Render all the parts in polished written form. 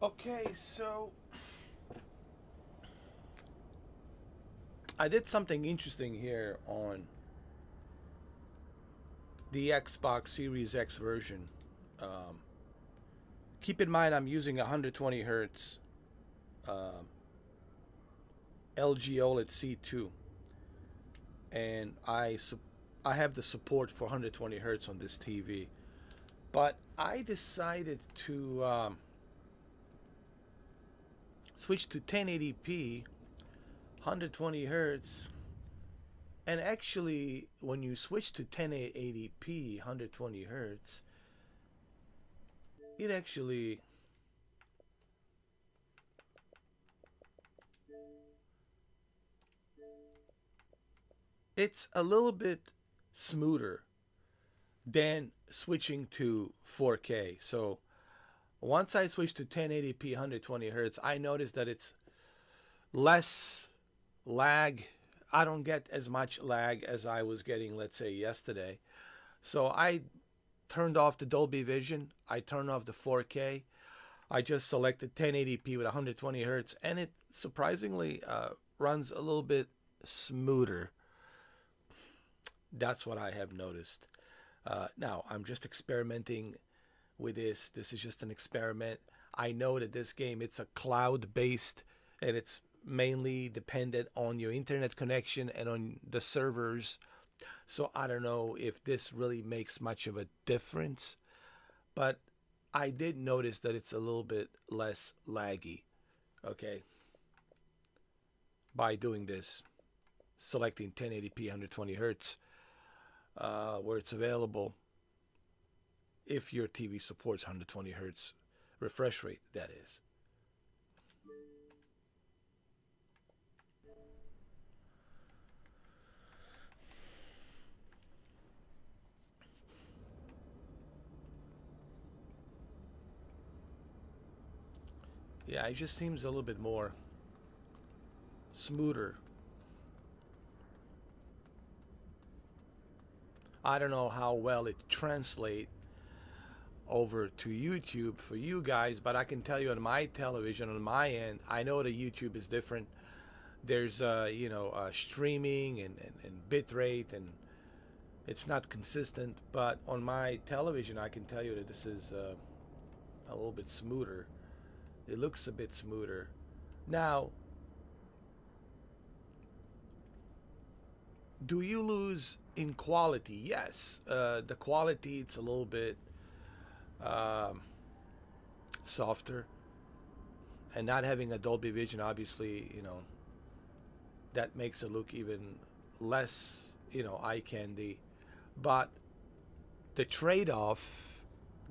Okay, so I did something interesting here on the Xbox Series X version. Um, Keep in mind, I'm using 120 hertz LG OLED C2, and I have the support for 120 hertz on this TV. But I decided to switch to 1080p, 120 hertz. And actually, when you switch to 1080p, 120 hertz, it actually it's a little bit smoother than switching to 4K. So once I switch to 1080p 120 hertz, I noticed that it's less lag. I don't get as much lag as I was getting, let's say, yesterday. So I turned off the Dolby Vision. I turned off the 4K. I just selected 1080p with 120 hertz, and it surprisingly runs a little bit smoother. That's what I have noticed. Now, I'm just experimenting with this. This is just an experiment. I know that this game, it's a cloud based, and it's mainly dependent on your internet connection and on the servers. So I don't know if this really makes much of a difference, but I did notice that it's a little bit less laggy. Okay, by doing this, selecting 1080p 120 hertz where it's available, if your TV supports 120 hertz refresh rate, that is. Yeah, it just seems a little bit more smoother. I don't know how well it translates over to YouTube for you guys, but I can tell you on my television, on my end, I know that YouTube is different. There's streaming and bit rate, and it's not consistent. But on my television, I can tell you that this is a little bit smoother. It looks a bit smoother. Now, do you lose in quality? Yes, the quality it's a little bit softer, and not having a Dolby Vision, obviously, that makes it look even less, eye candy. But the trade-off,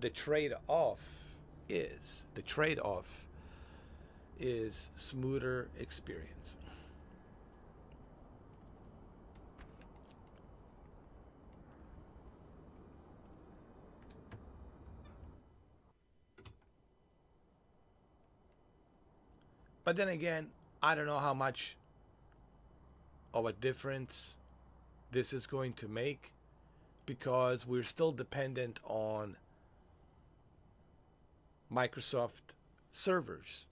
the trade-off the trade-off is smoother experience. But then again, I don't know how much of a difference this is going to make because we're still dependent on Microsoft servers.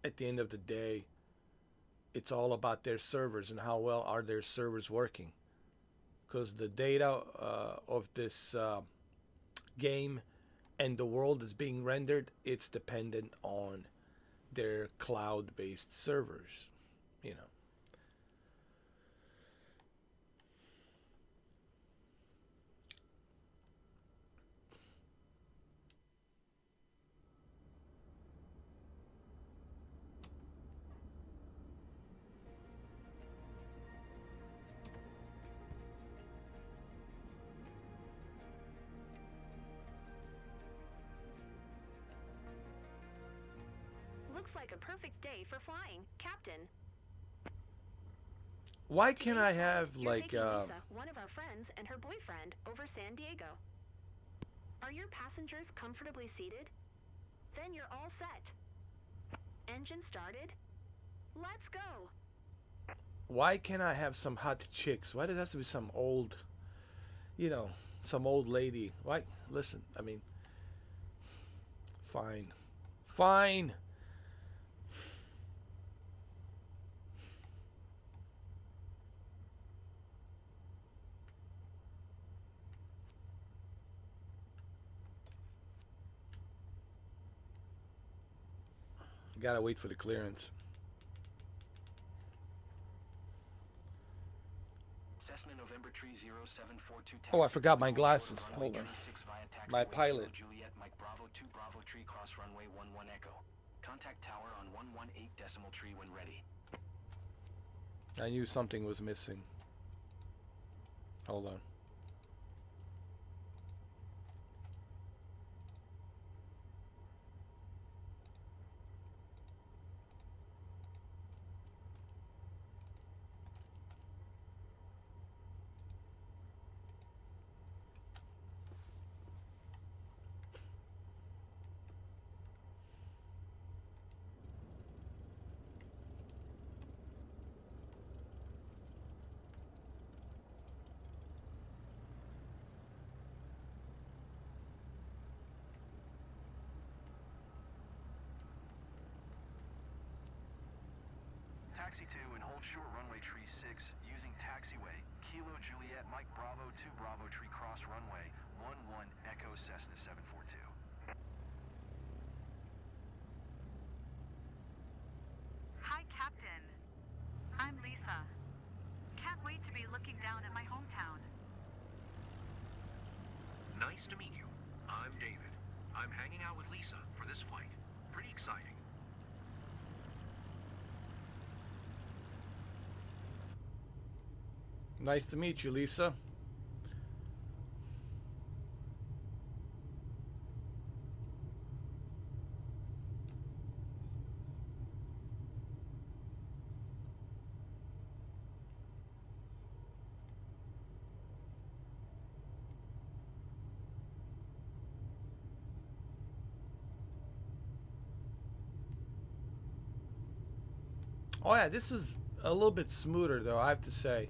At the end of the day, it's all about their servers and how well are their servers working. Because the data of this game and the world is being rendered, it's dependent on their cloud-based servers. You know. Looks like a perfect day for flying, Captain. Why can't Today's I flight, have you're like taking Lisa, one of our friends, and her boyfriend over San Diego. Are your passengers comfortably seated? Then you're all set. Engine started? Let's go! why can't I have some hot chicks? Why does it have to be some you know, some old lady? Why? Listen, I mean, Fine. Fine. Gotta wait for the clearance. Cessna November 30742 Oh, I forgot my glasses. Hold on. My pilot. Juliet Mike Bravo 2 Bravo Tree cross runway 11 Echo. Contact tower on 118 decimal tree when ready. I knew something was missing. Hold on. Taxi 2 and hold short runway tree 6 using taxiway. Kilo Juliet Mike Bravo 2 Bravo Tree cross runway 11 Echo Cessna 742. Hi, Captain. I'm Lisa. Can't wait to be looking down at my hometown. Nice to meet you. I'm David. I'm hanging out with Lisa for this flight. Pretty exciting. Nice to meet you, Lisa. Oh yeah, this is a little bit smoother though, I have to say.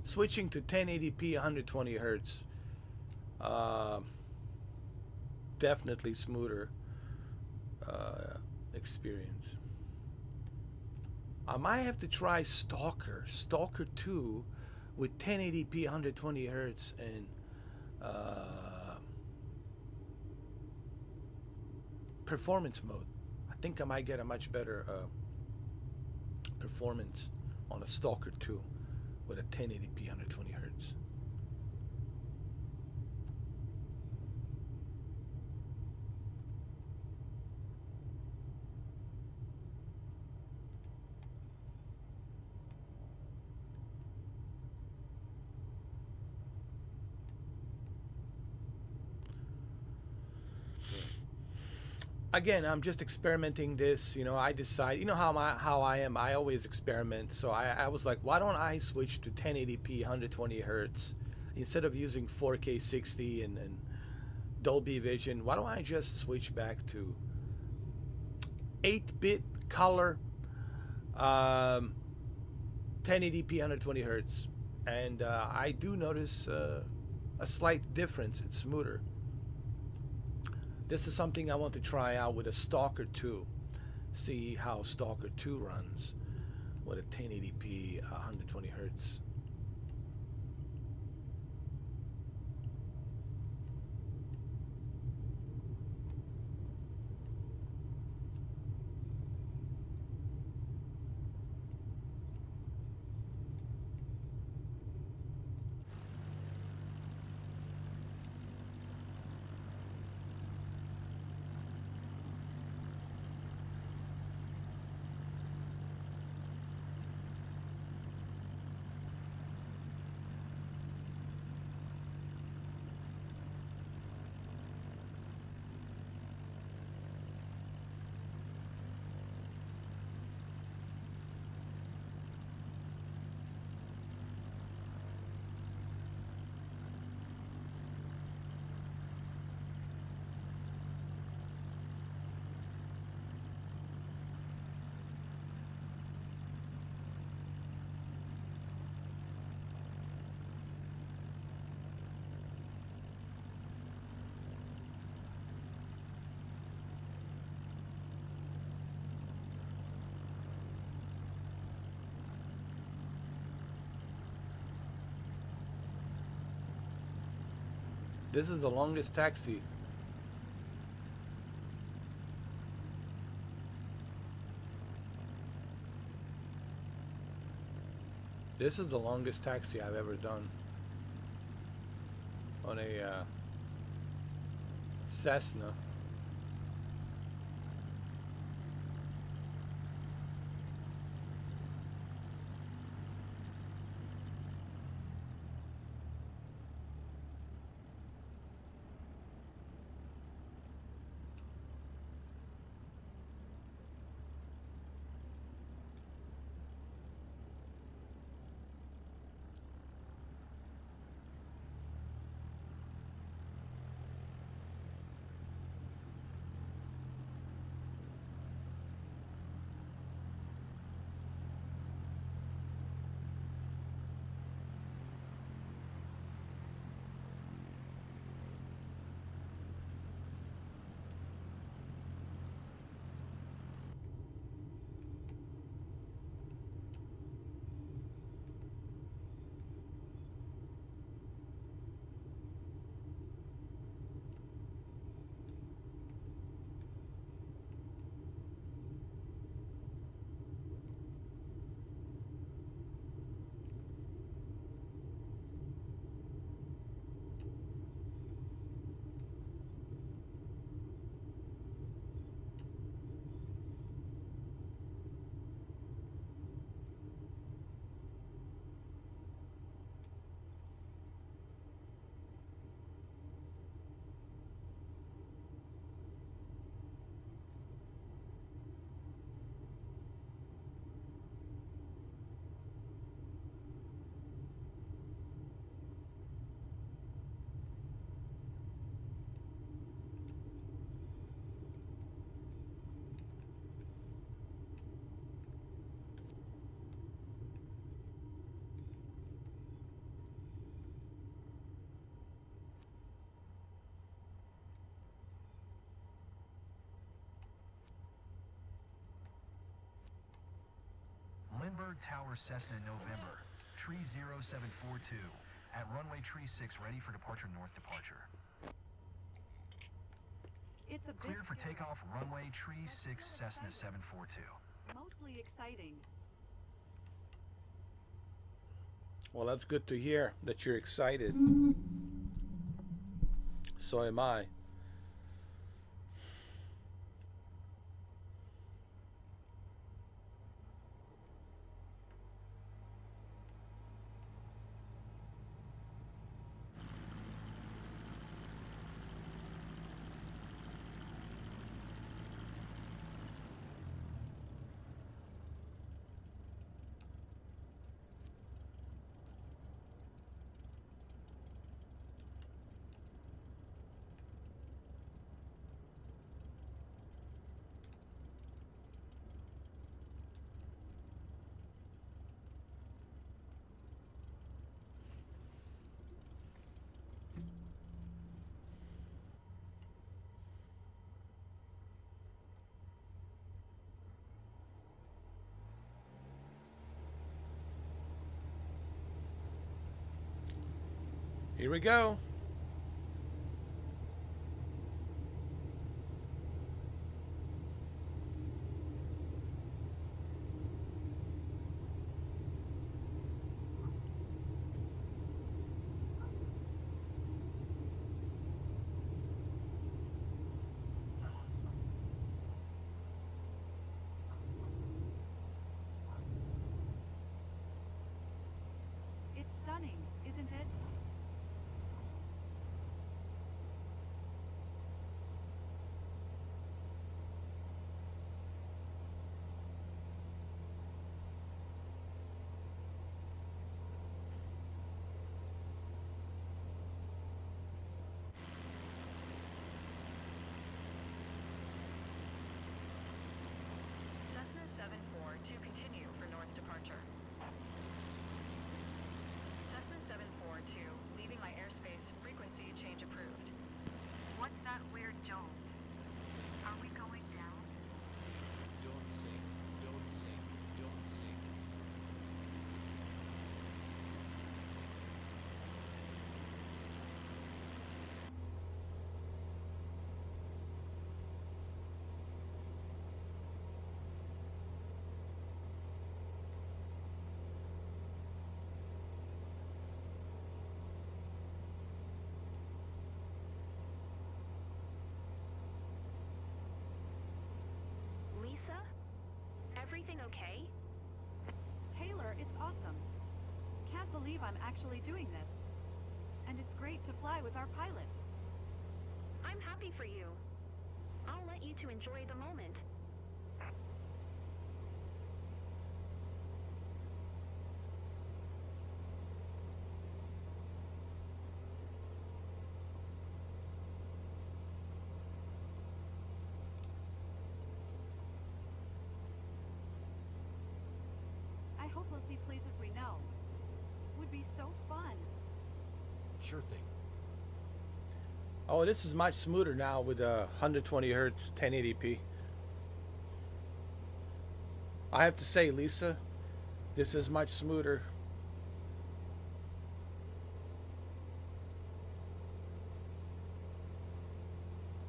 Switching to 1080p 120 hertz. Definitely smoother experience. I might have to try Stalker 2 with 1080p 120 hertz and performance mode. I think I might get a much better performance on a Stalker 2 with a 1080p 120 hertz. Again, I'm just experimenting this. I decide. You know how I am. I always experiment. So I was like, why don't I switch to 1080p 120 hertz instead of using 4K 60 and Dolby Vision? Why don't I just switch back to 8-bit color, 1080p 120 hertz, and I do notice a slight difference. It's smoother. This is something I want to try out with a Stalker 2. See how Stalker 2 runs with a 1080p 120 hertz. This is the longest taxi. This is the longest taxi I've ever done on a Cessna. Lindbergh Tower Cessna November, tree 0742, at runway tree 6 ready for departure north departure. It's a Cleared for bit takeoff runway tree 6 Cessna 742. mostly exciting. Well, that's good to hear that you're excited. So am I. Here we go. It's stunning, isn't it? awesome. Can't believe I'm actually doing this. And it's great to fly with our pilot. I'm happy for you. I'll let you to enjoy the moment. I hope we'll see places we know. Would be so fun. Sure thing. Oh, this is much smoother now with 120 hertz 1080p. I have to say, Lisa, this is much smoother.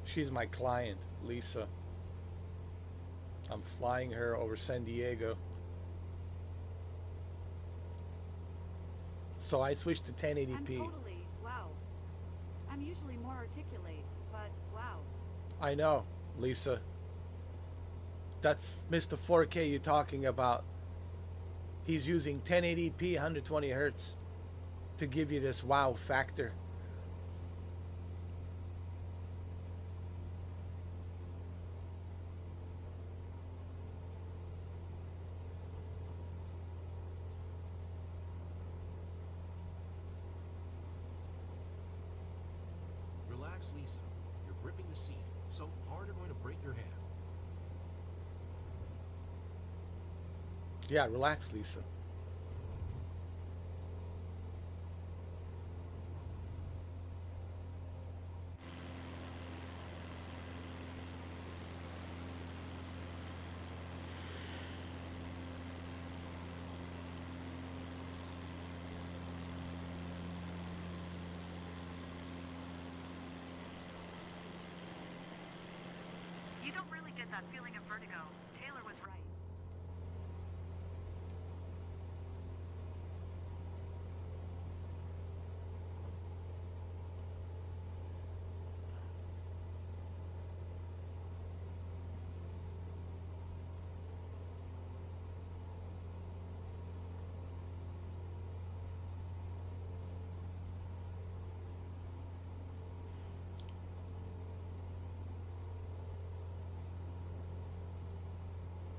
She's my client, Lisa. I'm flying her over San Diego. So I switched to I'm 1080p. totally, wow. I'm usually more articulate, but wow. I know, Lisa. That's Mr. 4K you're talking about. He's using 1080p 120 hertz to give you this wow factor. Relax, Lisa. You're gripping the seat so hard you're going to break your hand. Yeah, relax, Lisa. You don't really get that feeling of vertigo. Taylor was right.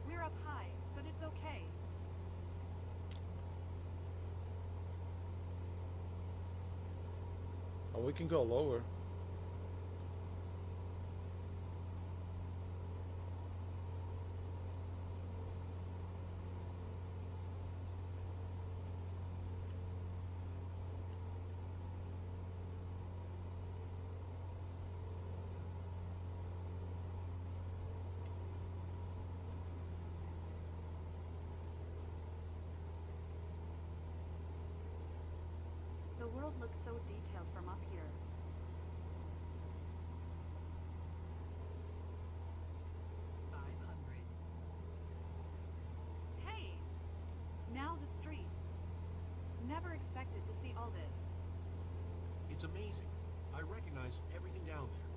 We're up high, but it's okay. Oh, we can go lower. The world looks so detailed from up here. Hey! Now the streets. Never expected to see all this. It's amazing. I recognize everything down there.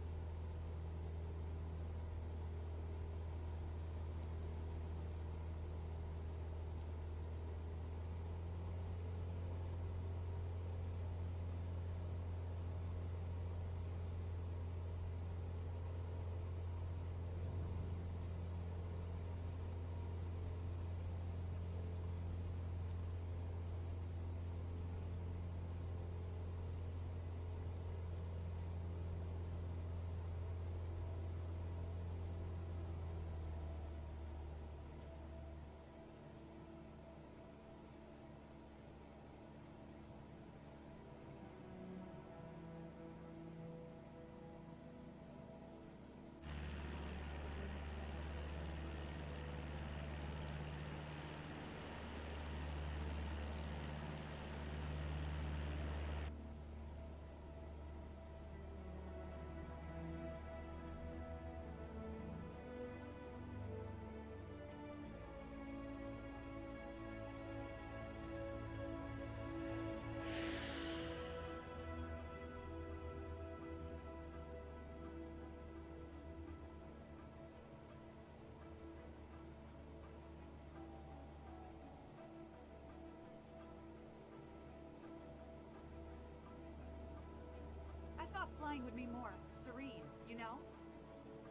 Anything would be more serene, you know?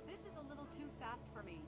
This is a little too fast for me.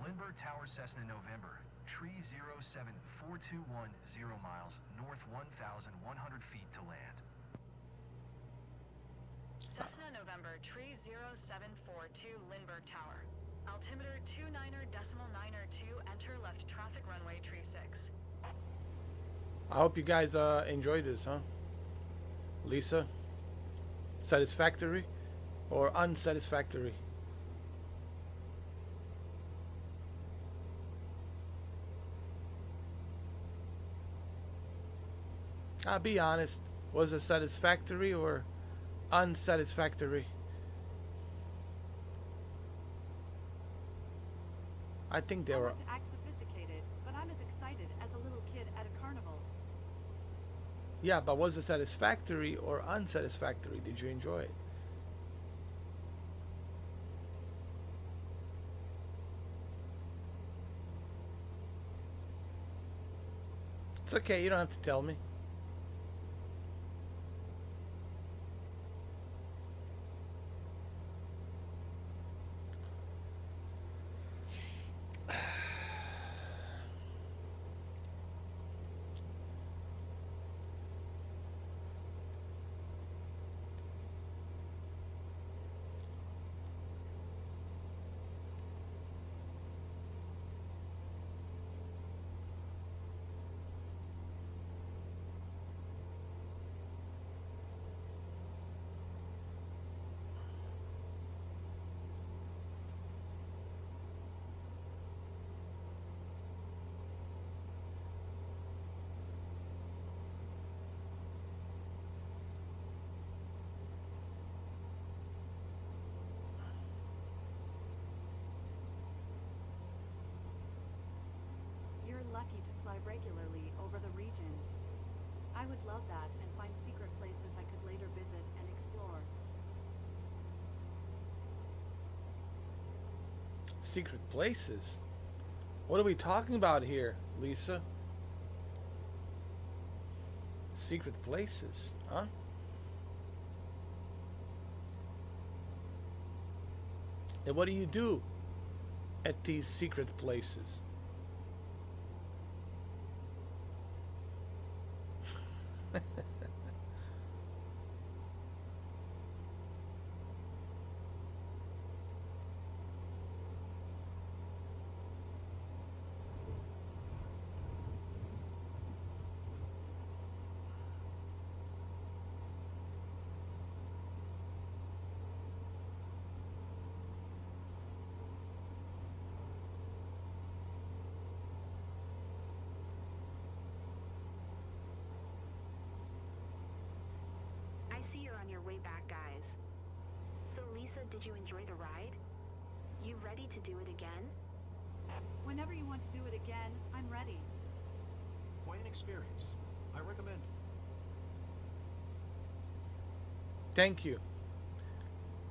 Lindbergh Tower, Cessna, November. Tree 07421, 0 miles, north 1,100 feet to land. Cessna, November, tree 0742, Lindbergh Tower. Altimeter 29.902, enter left traffic runway, tree 6. I hope you guys enjoyed this, huh? Lisa, satisfactory or unsatisfactory? I'll be honest. Was it satisfactory or unsatisfactory? I think they I were. want to act sophisticated, but I'm as excited as a little kid at a carnival. Yeah, but was it satisfactory or unsatisfactory? Did you enjoy it? It's okay. You don't have to tell me. You're lucky to fly regularly over the region. I would love that and find secret places I could later visit and explore. Secret places? What are we talking about here, Lisa? Secret places, huh? And what do you do at these secret places? I see you're on your way back, guys. So, Lisa, did you enjoy the ride? You ready to do it again? Whenever you want to do it again, I'm ready. Quite an experience. I recommend it. Thank you.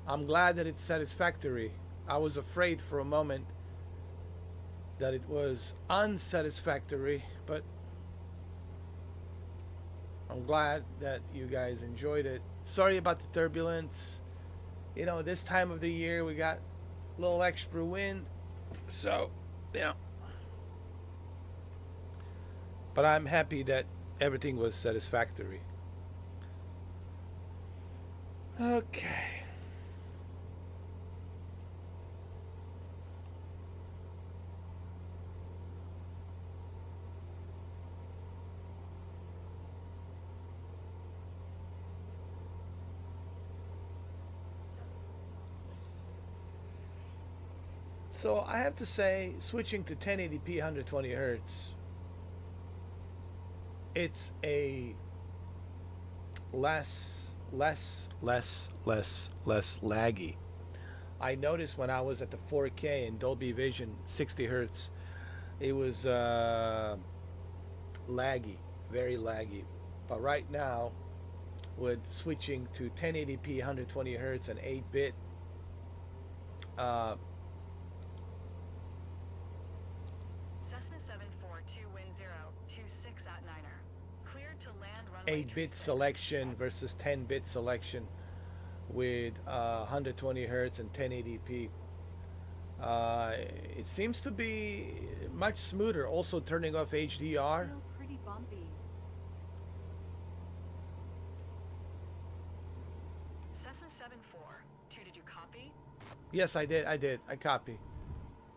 I'm glad that it's satisfactory. I was afraid for a moment that it was unsatisfactory, but I'm glad that you guys enjoyed it. Sorry about the turbulence. You know, this time of the year we got a little extra wind. So, yeah. But I'm happy that everything was satisfactory. Okay. So I have to say, switching to 1080p 120 hertz, it's a less laggy. I noticed when I was at the 4K and Dolby Vision 60 hertz, it was laggy, very laggy. But right now, with switching to 1080p 120 hertz and 8-bit, uh, Cessna 742 wind 026 at Niner. Cleared to land runway 8-bit 36. selection versus 10-bit selection with 120 hertz and 1080p. It seems to be much smoother. Also turning off HDR. Still pretty bumpy. Cessna 742, did you copy? Yes, I did. I copy.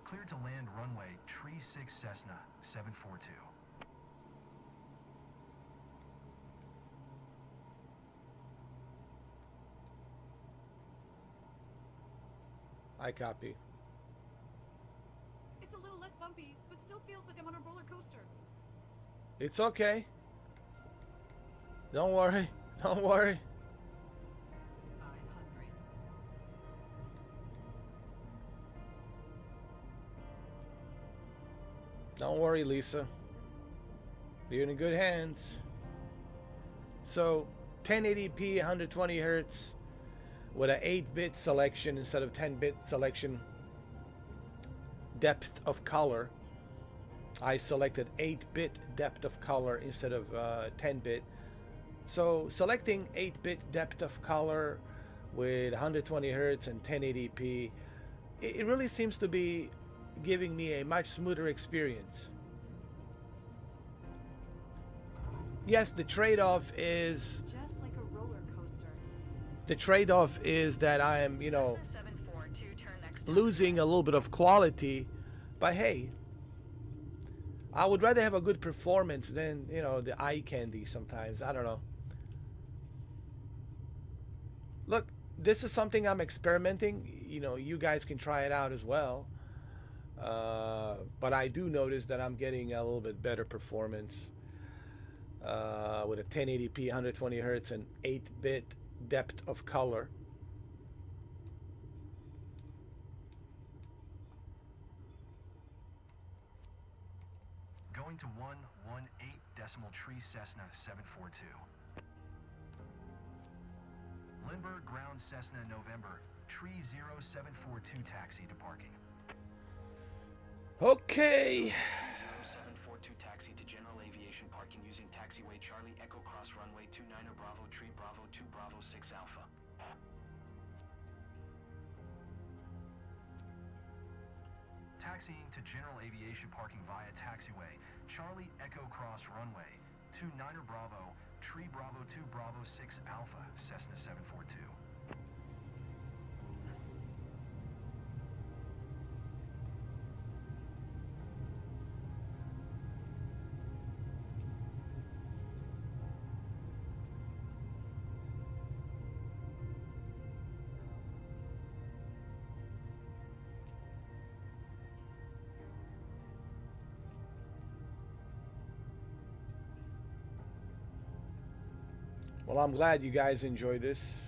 Cleared to land runway tree 6 Cessna 742. I copy. It's a little less bumpy, but still feels like I'm on a roller coaster. It's okay. Don't worry. Don't worry. 500. Don't worry, Lisa. You're in good hands. So, 1080p 120 hertz with an 8-bit selection instead of 10-bit selection. Depth of color. I selected 8-bit depth of color instead of 10-bit. So selecting 8-bit depth of color with 120 hertz and 1080p, it really seems to be giving me a much smoother experience. Yes, the trade-off is Just like a roller coaster. that I am, Cessna 742, turn next losing a little bit of quality, but hey, I would rather have a good performance than, the eye candy sometimes. I don't know. Look, this is something I'm experimenting. You guys can try it out as well. But I do notice that I'm getting a little bit better performance with a 1080p 120 hertz and 8-bit depth of color. Going to 118 decimal tree Cessna 742. Lindbergh ground Cessna November tree 0742 taxi to parking. Okay. 0742 taxi to general aviation parking using taxiway Charlie Echo Cross runway 29 Bravo Tree Bravo 2 Bravo 6 Alpha. Taxiing to general aviation parking via taxiway Charlie Echo Cross runway 29 Bravo Tree Bravo 2 Bravo 6 Alpha Cessna 742. Well, I'm glad you guys enjoy this.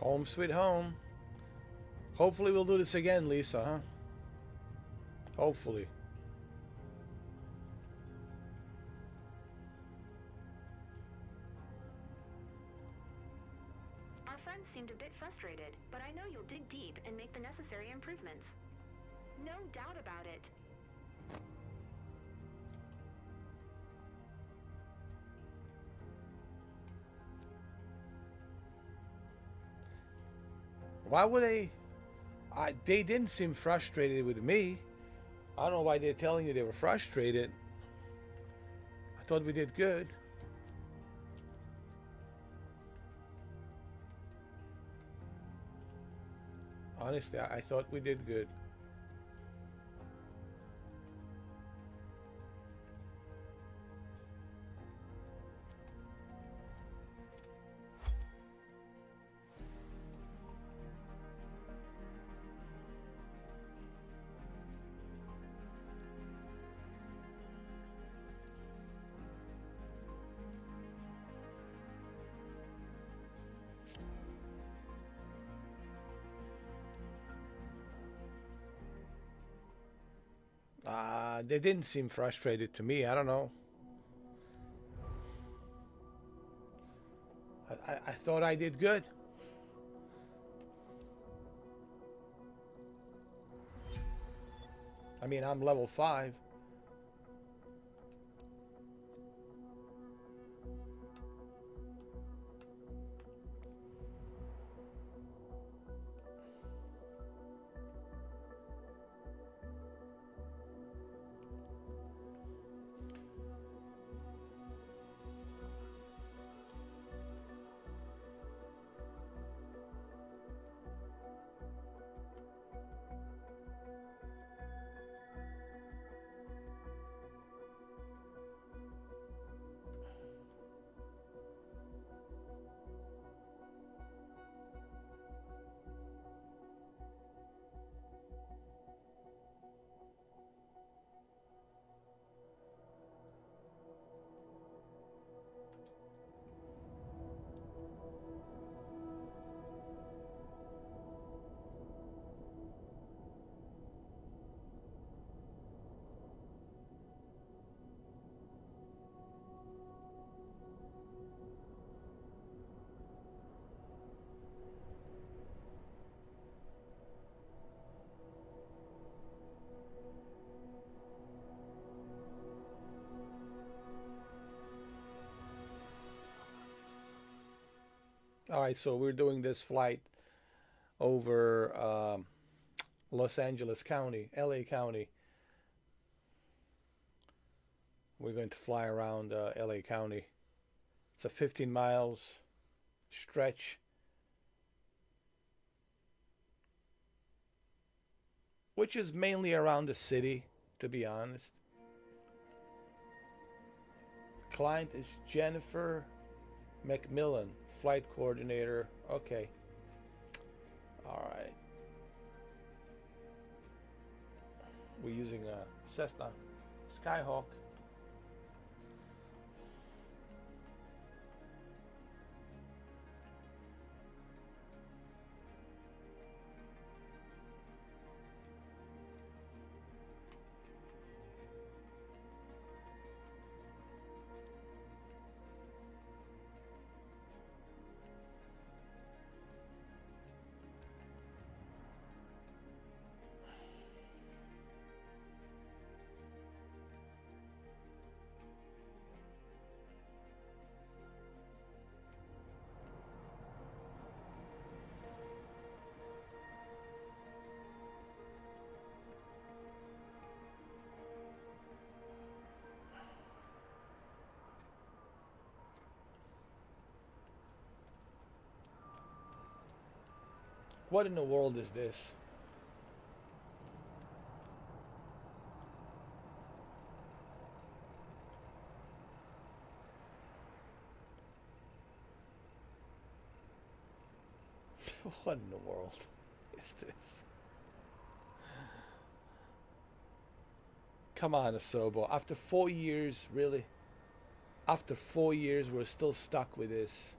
Home sweet home. Hopefully we'll do this again, Lisa, huh? Hopefully. Our friends seemed a bit frustrated, but I know you'll dig deep and make the necessary improvements. No doubt about it. Why would they? They didn't seem frustrated with me. I don't know why they're telling you they were frustrated. I thought we did good. Honestly, I thought we did good. They didn't seem frustrated to me. I don't know. I thought I did good. I mean, I'm level 5. All right, so we're doing this flight over Los Angeles County, LA County. We're going to fly around LA County. It's a 15 miles stretch, which is mainly around the city, to be honest. Client is Jennifer McMillan, flight coordinator. Okay. All right. We're using a Cessna Skyhawk. What in the world is this? What in the world is this? Come on, Asobo. After 4 years, really? After 4 years, we're still stuck with this.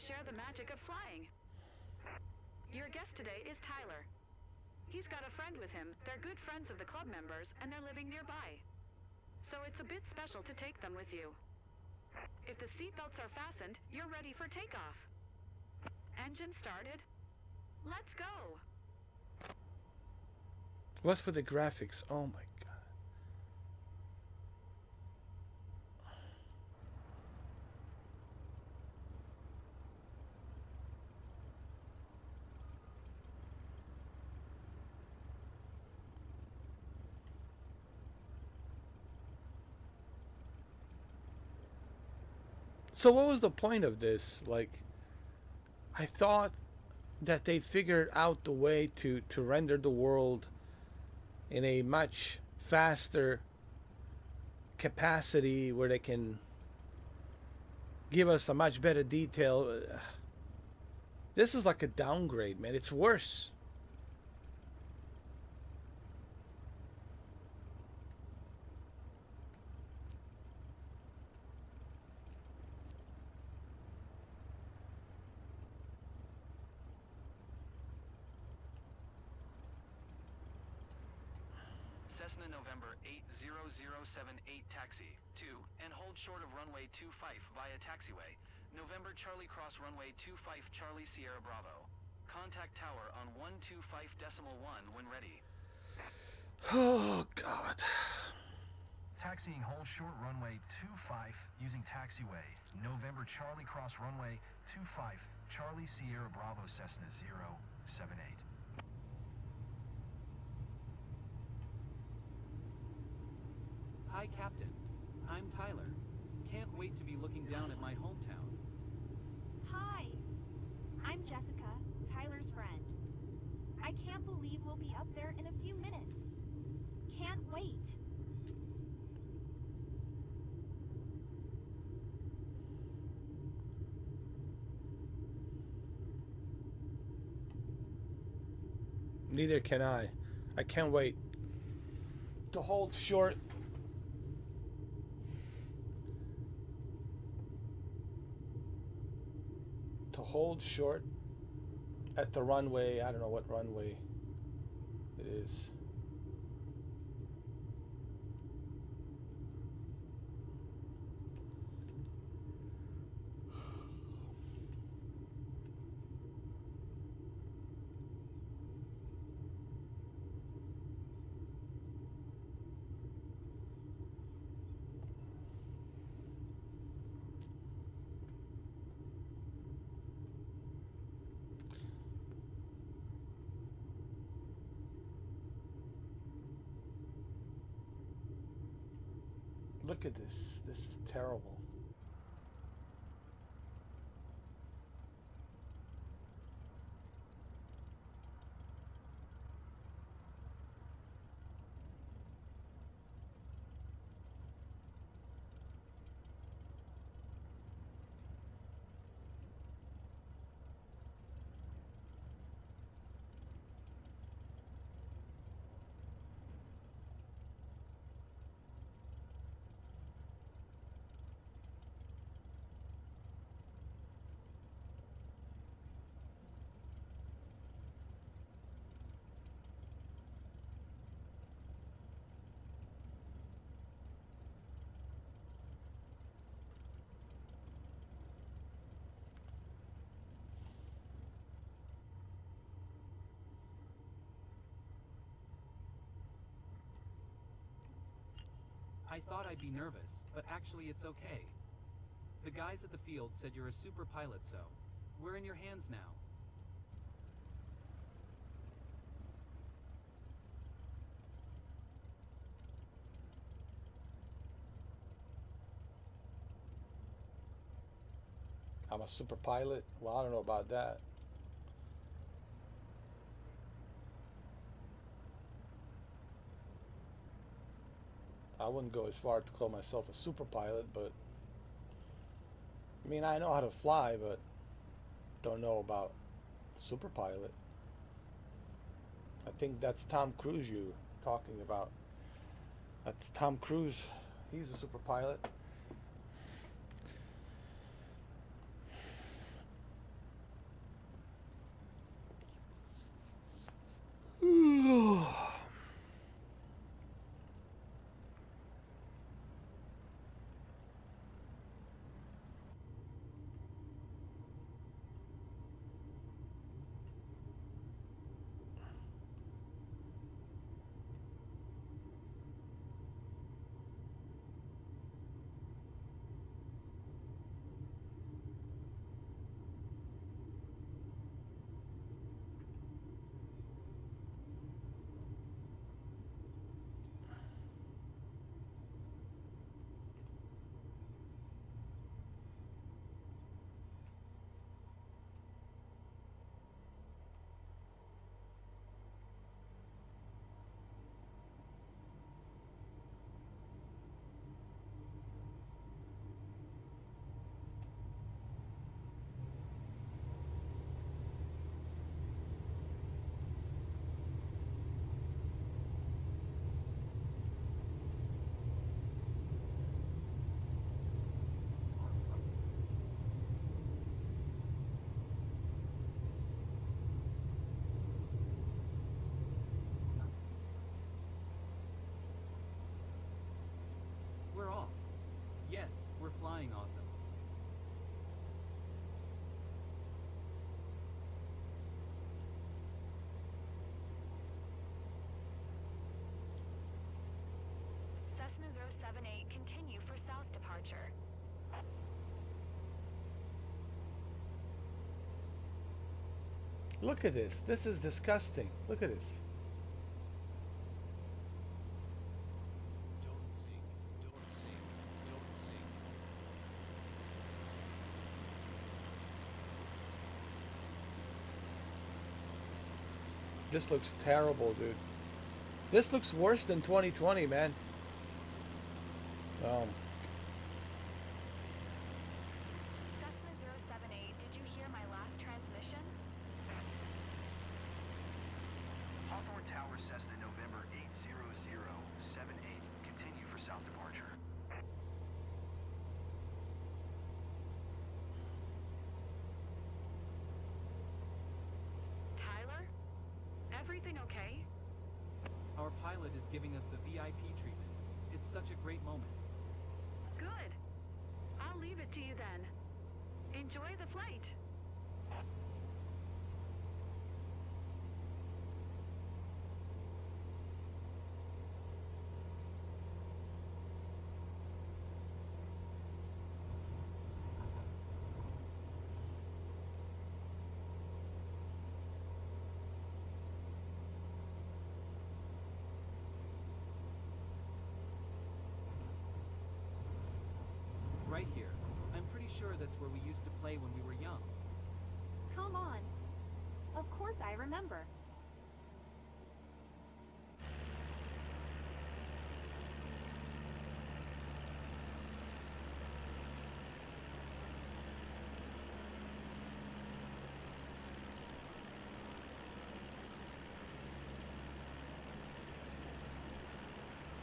share the magic of flying. Your guest today is Tyler. He's got a friend with him. They're good friends of the club members, and they're living nearby. So it's a bit special to take them with you. If the seatbelts are fastened, you're ready for takeoff. Engine started. Let's go. What's for the graphics? Oh my god. So what was the point of this? Like, I thought that they figured out the way to render the world in a much faster capacity where they can give us a much better detail. This is like a downgrade, man. It's worse. Cessna November 80078 taxi, 2, and hold short of runway 25 via taxiway. November Charlie Cross runway 25 Charlie Sierra Bravo. Contact tower on 125.1 when ready. Oh god. Taxiing hold short runway 25 using taxiway. November Charlie Cross runway 25 Charlie Sierra Bravo Cessna 078. Hi, Captain. I'm Tyler. Can't wait to be looking down at my hometown. Hi. I'm Jessica, Tyler's friend. I can't believe we'll be up there in a few minutes. Can't wait. Neither can I. I can't wait to hold short. To hold short at the runway. I don't know what runway it is. Look at this. This is terrible. I thought I'd be nervous, but actually it's okay. The guys at the field said you're a super pilot, so we're in your hands now. I'm a super pilot. Well, I don't know about that. I wouldn't go as far to call myself a super pilot, but I mean, I know how to fly, but don't know about super pilot. I think that's Tom Cruise you're talking about. That's Tom Cruise. He's a super pilot. we're off. Yes, we're flying awesome. Cessna 078, continue for south departure. Look at this. This is disgusting. Look at this. Don't sink. Don't sink. Don't sink. This looks terrible, dude. This looks worse than 2020, man. Cessna 078, did you hear my last transmission? Hawthorne Tower, Cessna, November 80078. Continue for south departure. Tyler? Everything okay? Our pilot is giving us the VIP treatment. It's such a great moment. Good. I'll leave it to you then. Enjoy the flight. Right here. I'm pretty sure that's where we used to play when we were young. Come on. Of course I remember.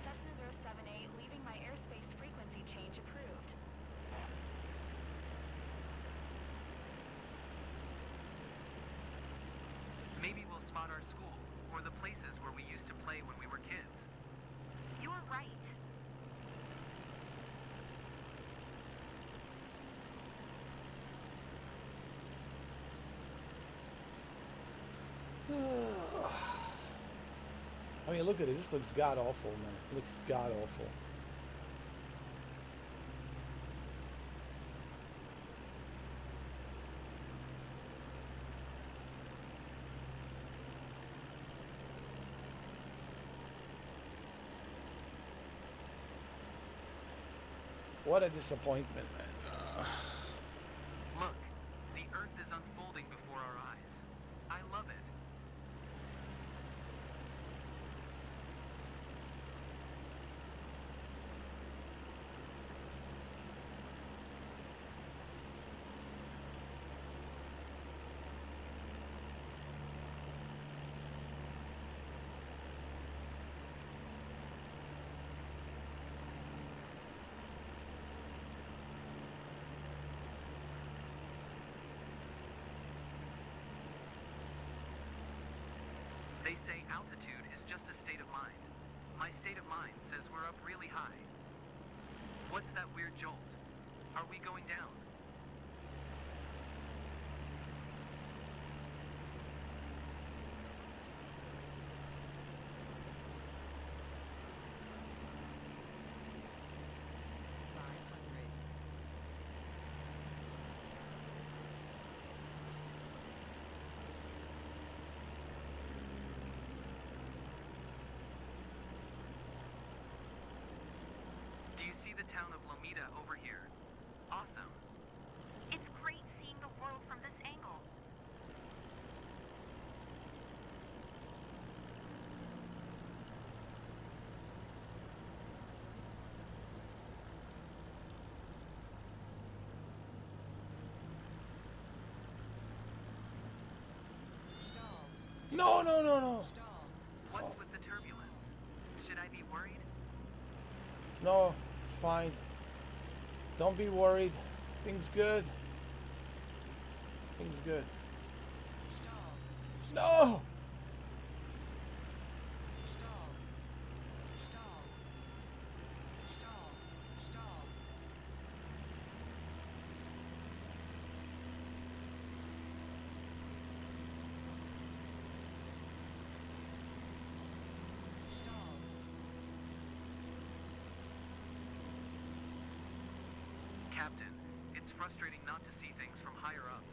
Cessna 078, leaving my airspace frequency change approved. Maybe we'll spot our school, or the places where we used to play when we were kids. You're right. I mean, look at it. This looks god awful, man. It looks god awful. What a disappointment, man. Look, the Earth is unfolding before our eyes. I love it. They say altitude is just a state of mind. My state of mind says we're up really high. What's that weird jolt? Are we going down? Do you see the town of Lomita over here? Awesome. It's great seeing the world from this angle. No, no, no, no. What's with the turbulence? Should I be worried? No, it's fine. Don't be worried. Things good. Things good. No! frustrating not to see things from higher up.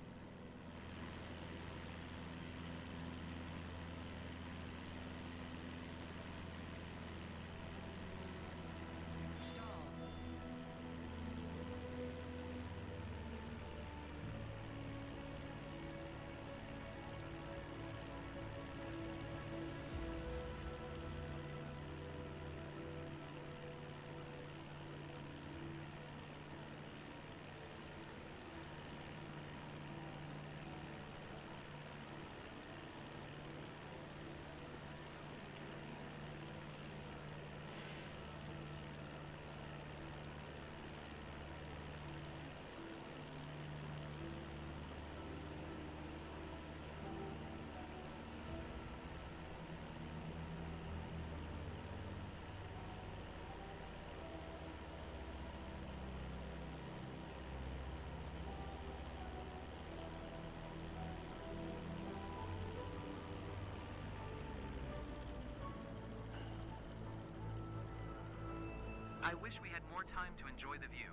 I wish we had more time to enjoy the view.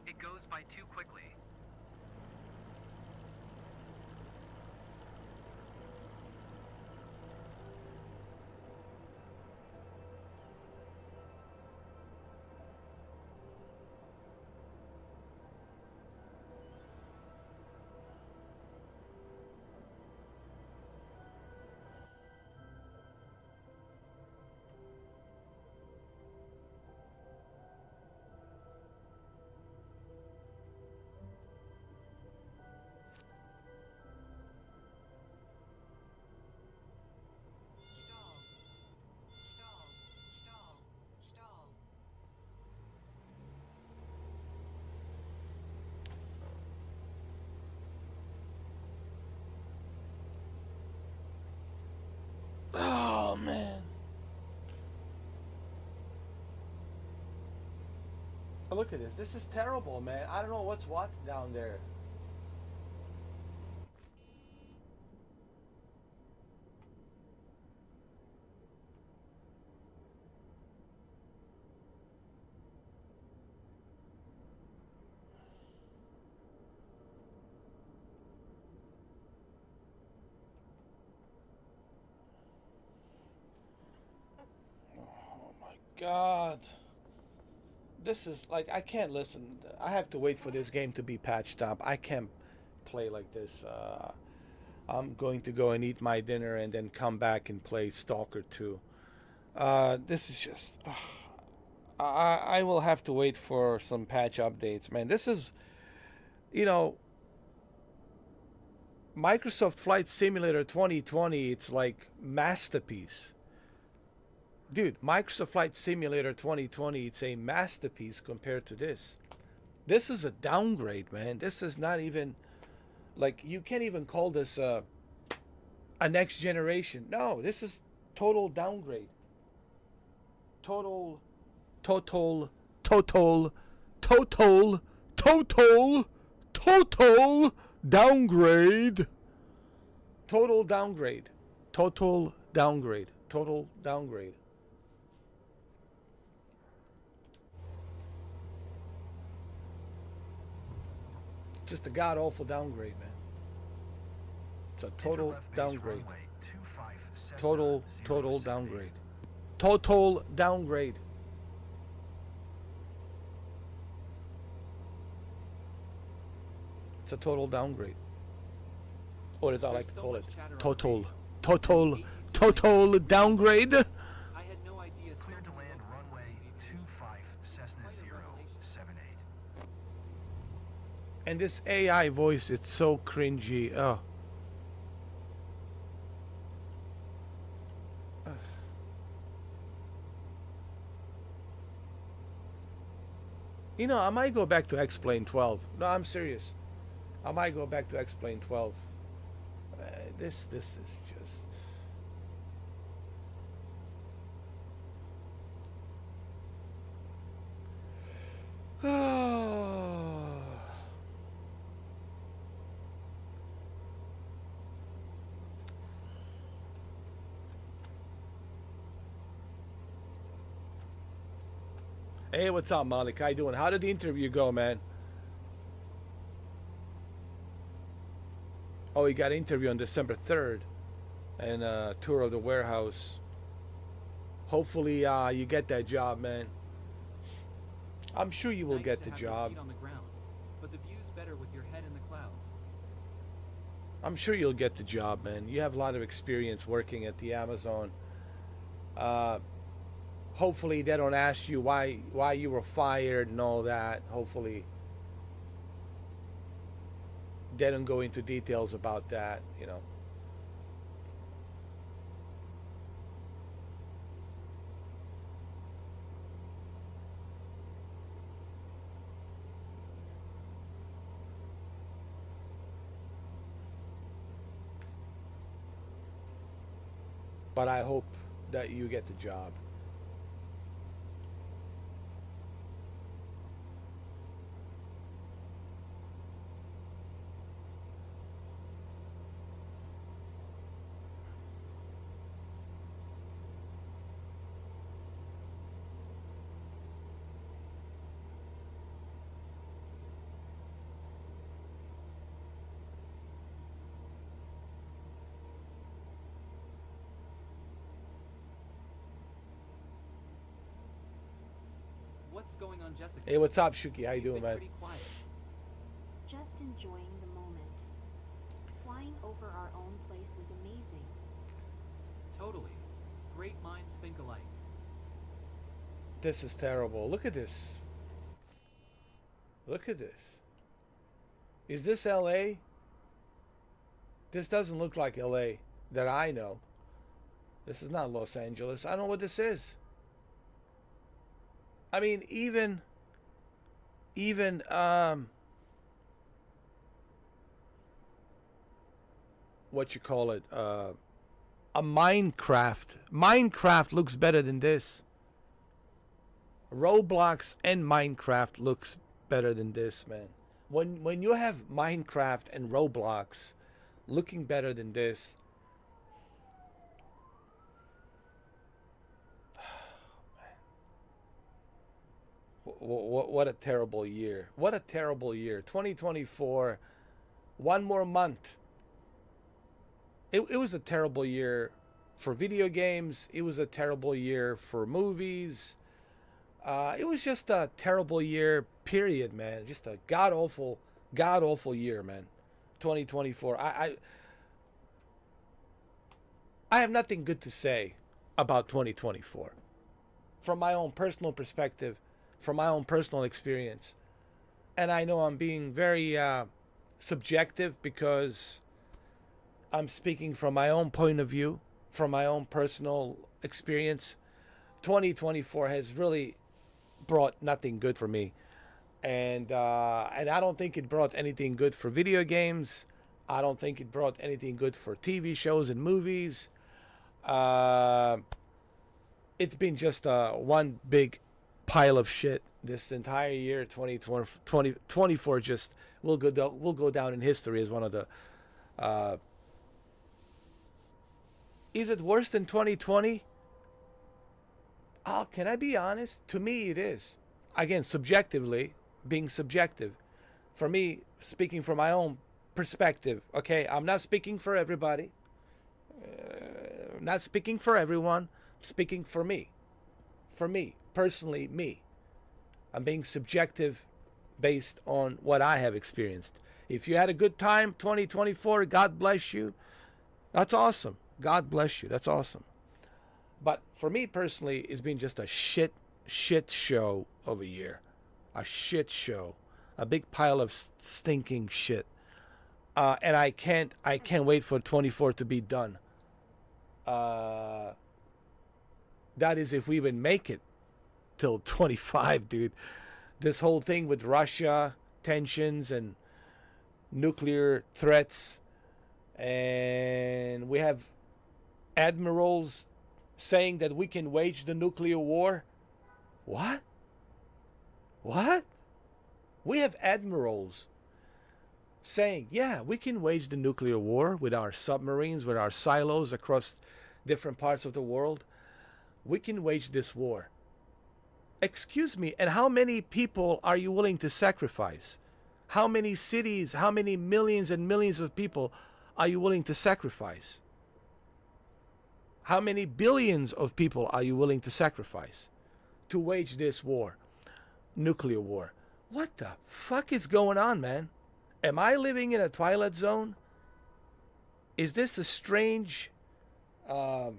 It goes by too quickly. Oh man. Oh, look at this. This is terrible, man. I don't know what's what down there. Oh my God. This is like I can't listen. I have to wait for this game to be patched up. I can't play like this. I'm going to go and eat my dinner and then come back and play Stalker 2. This is just. I will have to wait for some patch updates, man. This is, you know, Microsoft Flight Simulator 2020. It's like masterpiece. Dude, Microsoft Flight Simulator 2020, it's a masterpiece compared to this. This is a downgrade, man. This is not even, like, you can't even call this a next generation. No, this is total downgrade. Total downgrade. Total downgrade. Total downgrade. Total downgrade. Just a god awful downgrade, man. It's a total downgrade. Total downgrade. Total downgrade. It's a total downgrade. Or as I like to call it, total downgrade. I had no idea. Cleared to land runway 25 Cessna 078. And this AI voice, it's so cringy. Oh. You know, I might go back to X-Plane 12. No, I'm serious. I might go back to X-Plane 12. This is just... Hey, what's up, Malik? How you doing? How did the interview go, man? Oh, he got interviewed on December 3rd, and tour of the warehouse. Hopefully, you get that job, man. I'm sure you will Nice get to the have your job. feet on the ground, but the view's better with your head in the clouds. I'm sure you'll get the job, man. You have a lot of experience working at the Amazon. Uh, Hopefully, they don't ask you why you were fired and all that. Hopefully, they don't go into details about that, you know. But I hope that you get the job. What's going on, Jessica? Hey, what's up, Shuki? How you You've doing, been man? pretty quiet. Just enjoying the moment. Flying over our own place is amazing. Totally. Great minds think alike. This is terrible. Look at this. Look at this. Is this LA? This doesn't look like LA that I know. This is not Los Angeles. I don't know what this is. I mean, even what you call it, a Minecraft. Minecraft looks better than this. Roblox and Minecraft looks better than this, man. When you have Minecraft and Roblox looking better than this, what a terrible year. What a terrible year. 2024, one more month. It was a terrible year for video games. It was a terrible year for movies. It was just a terrible year, period, man. Just a god awful year, man. 2024. I have nothing good to say about 2024. From my own personal perspective, from my own personal experience. And I know I'm being very subjective because I'm speaking from my own point of view, from my own personal experience. 2024 has really brought nothing good for me, and I don't think it brought anything good for video games. I don't think it brought anything good for TV shows and movies. It's been just one big pile of shit this entire year. 2024 just will go down in history as one of the. Is it worse than 2020? Oh, can I be honest? To me, it is. Again, subjectively, being subjective. For me, speaking from my own perspective, okay? I'm not speaking for everybody. Not speaking for everyone. I'm speaking for me. For me, personally, me. I'm being subjective based on what I have experienced. If you had a good time, 2024, God bless you. That's awesome. God bless you. That's awesome. But for me personally, it's been just a shit show of a year. A shit show. A big pile of stinking shit. And I can't wait for 24 to be done. That is if we even make it till 25, dude. This whole thing with Russia, tensions and nuclear threats. And we have admirals saying that we can wage the nuclear war. What? What? We have admirals saying, yeah, we can wage the nuclear war with our submarines, with our silos across different parts of the world. We can wage this war. Excuse me, and how many people are you willing to sacrifice? How many cities, how many millions and millions of people are you willing to sacrifice? How many billions of people are you willing to sacrifice to wage this war? Nuclear war. What the fuck is going on, man? Am I living in a Twilight Zone? Is this a strange, what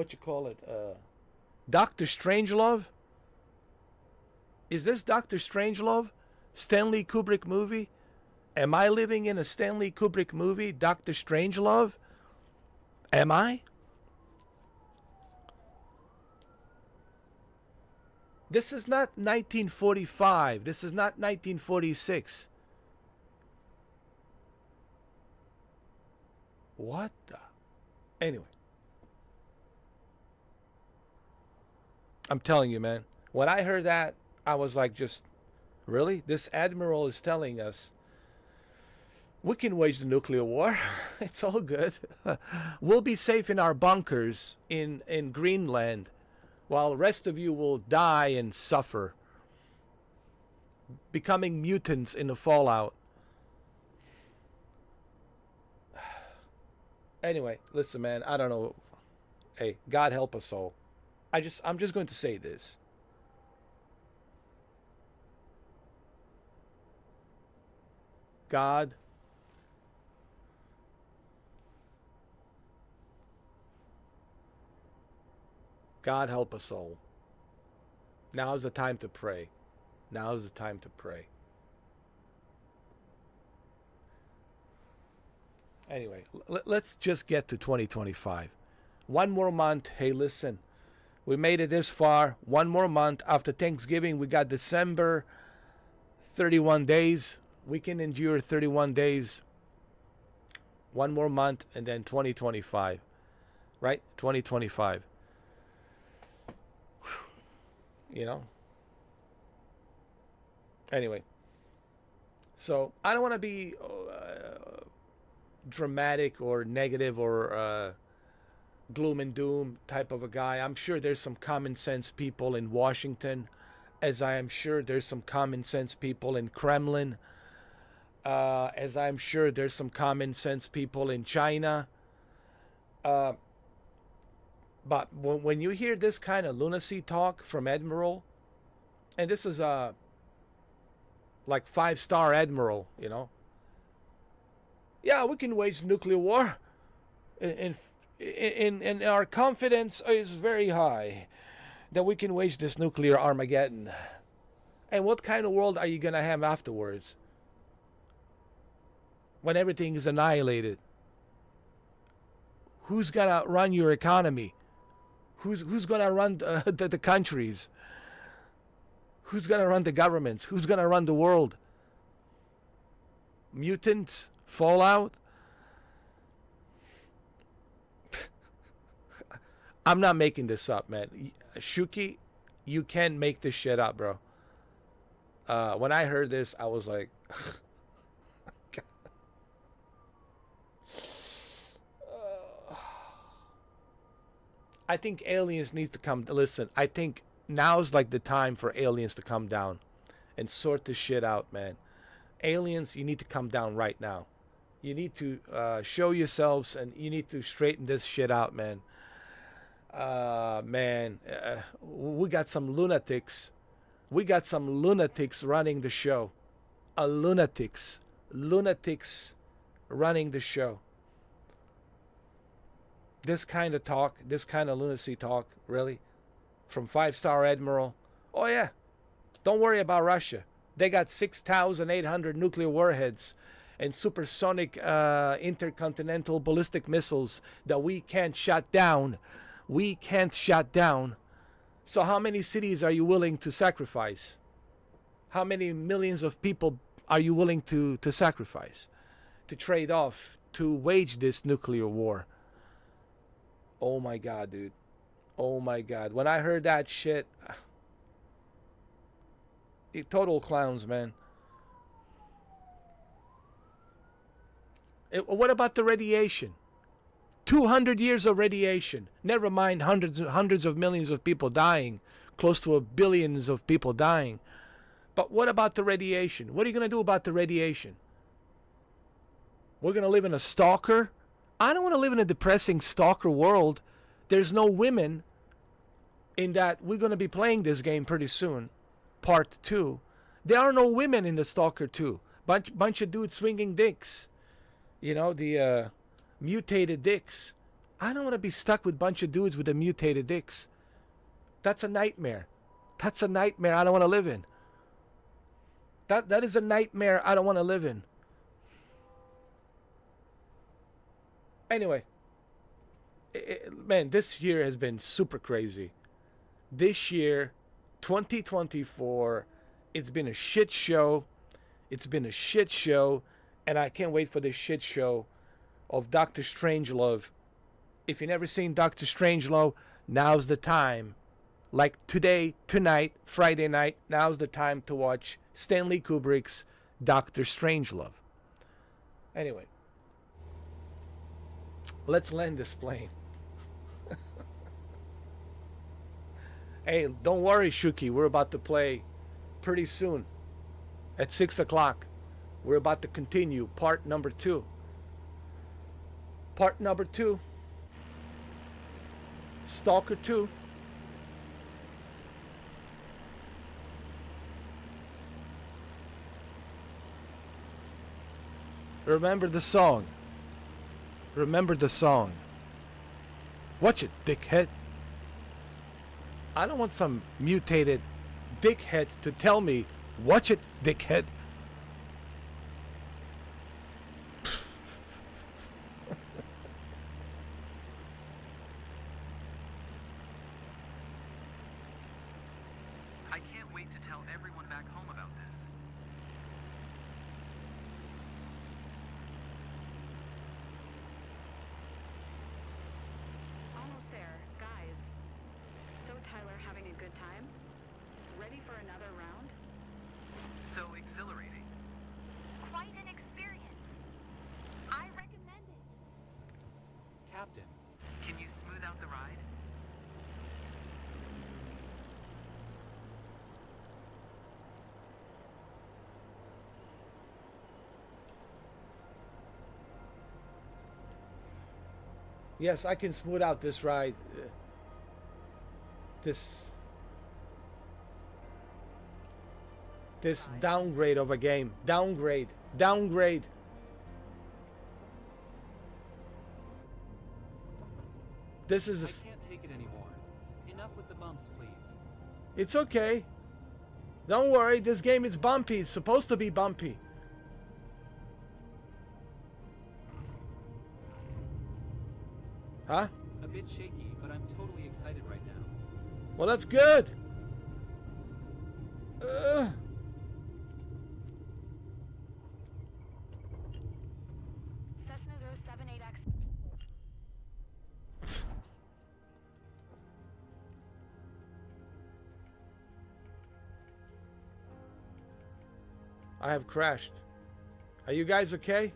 you call it, Doctor Strangelove? Is this Doctor Strangelove? Stanley Kubrick movie? Am I living in a Stanley Kubrick movie, Doctor Strangelove? Am I? This is not 1945. This is not 1946. What the? Anyway. I'm telling you, man. When I heard that, I was like, just, really? This admiral is telling us we can wage the nuclear war. It's all good. We'll be safe in our bunkers in Greenland, while the rest of you will die and suffer, becoming mutants in the fallout. Anyway, listen, man, I don't know. Hey, God help us all. I'm just going to say this. God help us all. Now's the time to pray. Now's the time to pray. Anyway, let's just get to 2025. One more month. Hey, listen. We made it this far. One more month. After Thanksgiving, we got December, 31 days. We can endure 31 days. One more month, and then 2025. Right? 2025. You know? Anyway. So, I don't want to be dramatic or negative or gloom and doom type of a guy. I'm sure there's some common sense people in Washington, as I am sure there's some common sense people in Kremlin, as I'm sure there's some common sense people in China. But when you hear this kind of lunacy talk from Admiral, and this is like 5-star Admiral, you know. Yeah, we can wage nuclear war. And our confidence is very high that we can wage this nuclear Armageddon. And what kind of world are you going to have afterwards? When everything is annihilated? Who's going to run your economy? Who's going to run the countries? Who's going to run the governments? Who's going to run the world? Mutants? Fallout? I'm not making this up, man. Shuki, you can't make this shit up, bro. When I heard this, I was like, I think aliens need to come. Listen, I think now's like the time for aliens to come down and sort this shit out, man. Aliens, you need to come down right now. You need to show yourselves, and you need to straighten this shit out, man. We got some lunatics. We got some lunatics running the show. Lunatics running the show. This kind of talk, this kind of lunacy talk, really? From 5-star Admiral? Oh yeah, don't worry about Russia. They got 6,800 nuclear warheads and supersonic intercontinental ballistic missiles that we can't shut down. We can't shut down. So how many cities are you willing to sacrifice? How many millions of people are you willing to sacrifice? To trade off, to wage this nuclear war? Oh my God, dude. Oh my God. When I heard that shit, total clowns, man. What about the radiation? 200 years of radiation. Never mind hundreds of millions of people dying. Close to billions of people dying. But what about the radiation? What are you going to do about the radiation? We're going to live in a stalker. I don't want to live in a depressing stalker world. There's no women in that. We're going to be playing this game pretty soon. Part 2. There are no women in the Stalker 2. Bunch of dudes swinging dicks. You know, the mutated dicks. I don't want to be stuck with a bunch of dudes with the mutated dicks. That's a nightmare. That's a nightmare I don't want to live in. That is a nightmare I don't want to live in. Anyway. Man, this year has been super crazy. This year, 2024, it's been a shit show. It's been a shit show. And I can't wait for this shit show of Doctor Strangelove. If you've never seen Doctor Strangelove, now's the time. Like today, tonight, Friday night, now's the time to watch Stanley Kubrick's Doctor Strangelove. Anyway, let's land this plane. Hey, don't worry, Shuki. We're about to play pretty soon. At 6 o'clock. We're about to continue part number 2. Part number 2. Stalker 2. Remember the song. Remember the song. Watch it, dickhead. I don't want some mutated dickhead to tell me, watch it, dickhead. I can't wait to tell everyone back home about this. Almost there, guys. So Tyler having a good time? Ready for another round? So exhilarating. Quite an experience. I recommend it. Captain, Can you smooth out the ride? Yes, I can smooth out this ride. This downgrade of a game. Downgrade. Downgrade. This is I can't take it anymore. Enough with the bumps, please. It's okay. Don't worry, this game is bumpy. It's supposed to be bumpy. Huh? A bit shaky, but I'm totally excited right now. Well, that's good. Cessna 078X. I have crashed. Are you guys okay?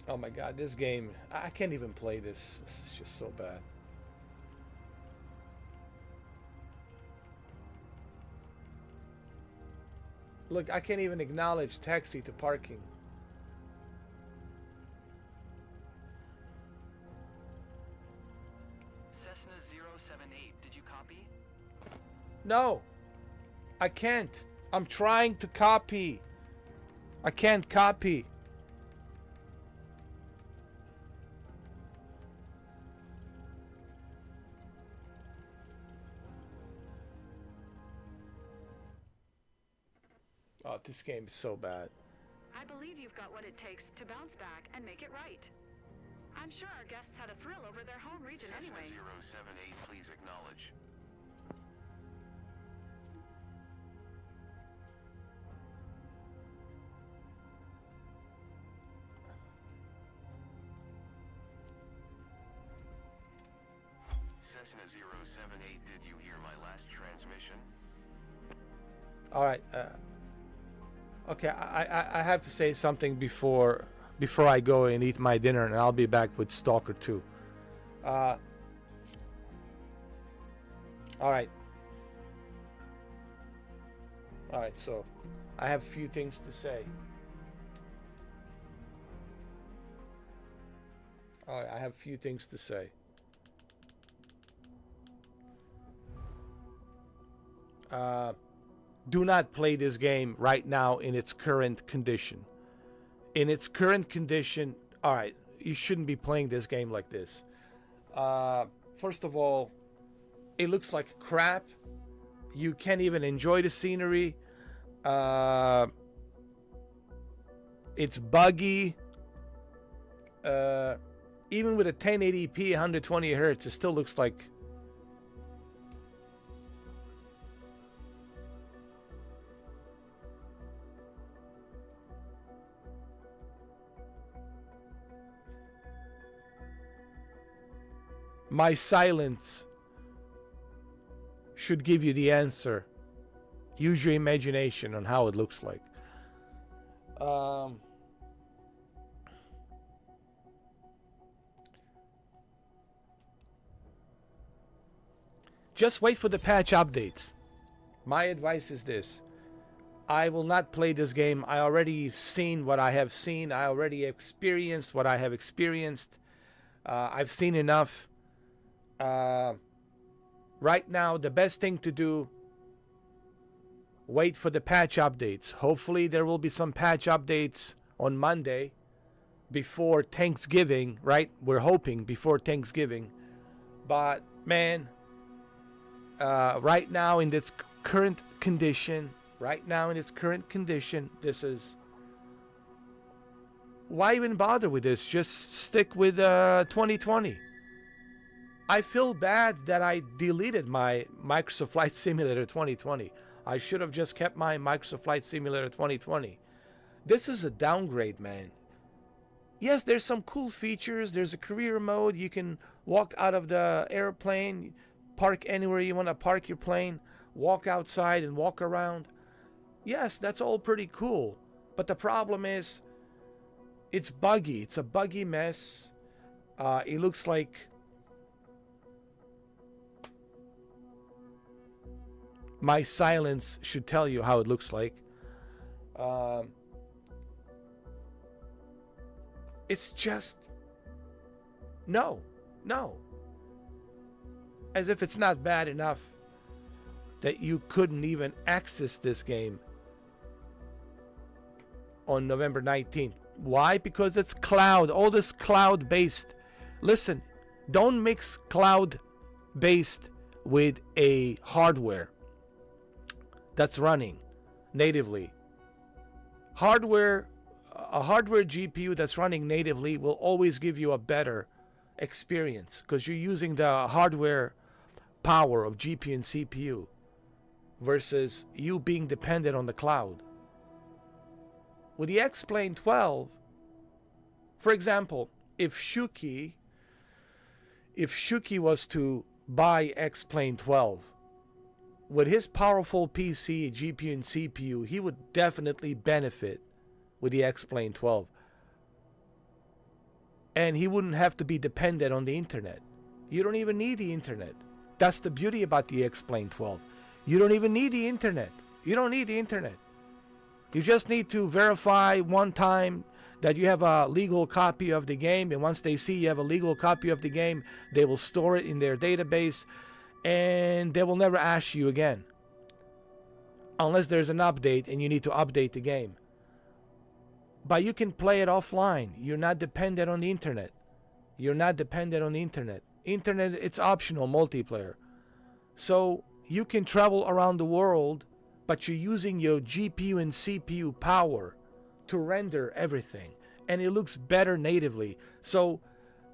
Oh my god, this game, I can't even play this. This is just so bad. Look, I can't even acknowledge taxi to parking. Cessna 078, did you copy? No, I can't. I'm trying to copy. I can't copy. Oh, this game is so bad. I believe you've got what it takes to bounce back and make it right. I'm sure our guests had a thrill over their home region Cessna anyway. 078, please acknowledge. Cessna 078, did you hear my last transmission? All right. Okay, I have to say something before I go and eat my dinner, and I'll be back with Stalker 2. All right. All right, so I have a few things to say. All right, I have a few things to say. Do not play this game right now in its current condition. In its current condition, all right, you shouldn't be playing this game like this. First of all, it looks like crap. You can't even enjoy the scenery. It's buggy. Even with a 1080p 120 hertz, it still looks like my silence should give you the answer. Use your imagination on how it looks like. Just wait for the patch updates. My advice is this. I will not play this game. I already seen what I have seen. I already experienced what I have experienced. I've seen enough. Right now, the best thing to do, wait for the patch updates. Hopefully there will be some patch updates on Monday before Thanksgiving, right? We're hoping before Thanksgiving. But man, right now in its current condition, this is, why even bother with this? Just stick with 2020. I feel bad that I deleted my Microsoft Flight Simulator 2020. I should have just kept my Microsoft Flight Simulator 2020. This is a downgrade, man. Yes, there's some cool features. There's a career mode. You can walk out of the airplane, park anywhere you want to park your plane, walk outside and walk around. Yes, that's all pretty cool. But the problem is, it's buggy. It's a buggy mess. It looks like my silence should tell you how it looks like. It's just no. As if it's not bad enough that you couldn't even access this game on November 19th. Why? Because it's cloud. All this cloud-based. Listen, don't mix cloud-based with a hardware that's running natively. A hardware GPU that's running natively will always give you a better experience because you're using the hardware power of GPU and CPU versus you being dependent on the cloud. With the X-Plane 12, for example, if Shuki was to buy X-Plane 12, with his powerful PC, GPU, and CPU, he would definitely benefit with the X-Plane 12. And he wouldn't have to be dependent on the internet. You don't even need the internet. That's the beauty about the X-Plane 12. You don't even need the internet. You don't need the internet. You just need to verify one time that you have a legal copy of the game, and once they see you have a legal copy of the game, they will store it in their database, and they will never ask you again. Unless there's an update and you need to update the game. But you can play it offline. You're not dependent on the internet. Internet, it's optional multiplayer. So you can travel around the world, but you're using your GPU and CPU power to render everything. And it looks better natively. So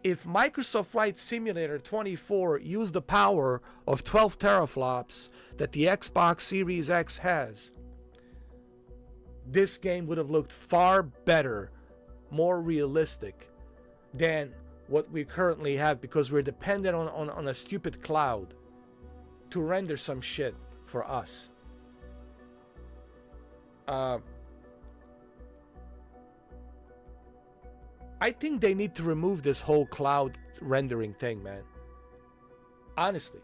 if Microsoft Flight Simulator 24 used the power of 12 teraflops that the Xbox Series X has, this game would have looked far better, more realistic than what we currently have because we're dependent on a stupid cloud to render some shit for us. I think they need to remove this whole cloud rendering thing, man. Honestly.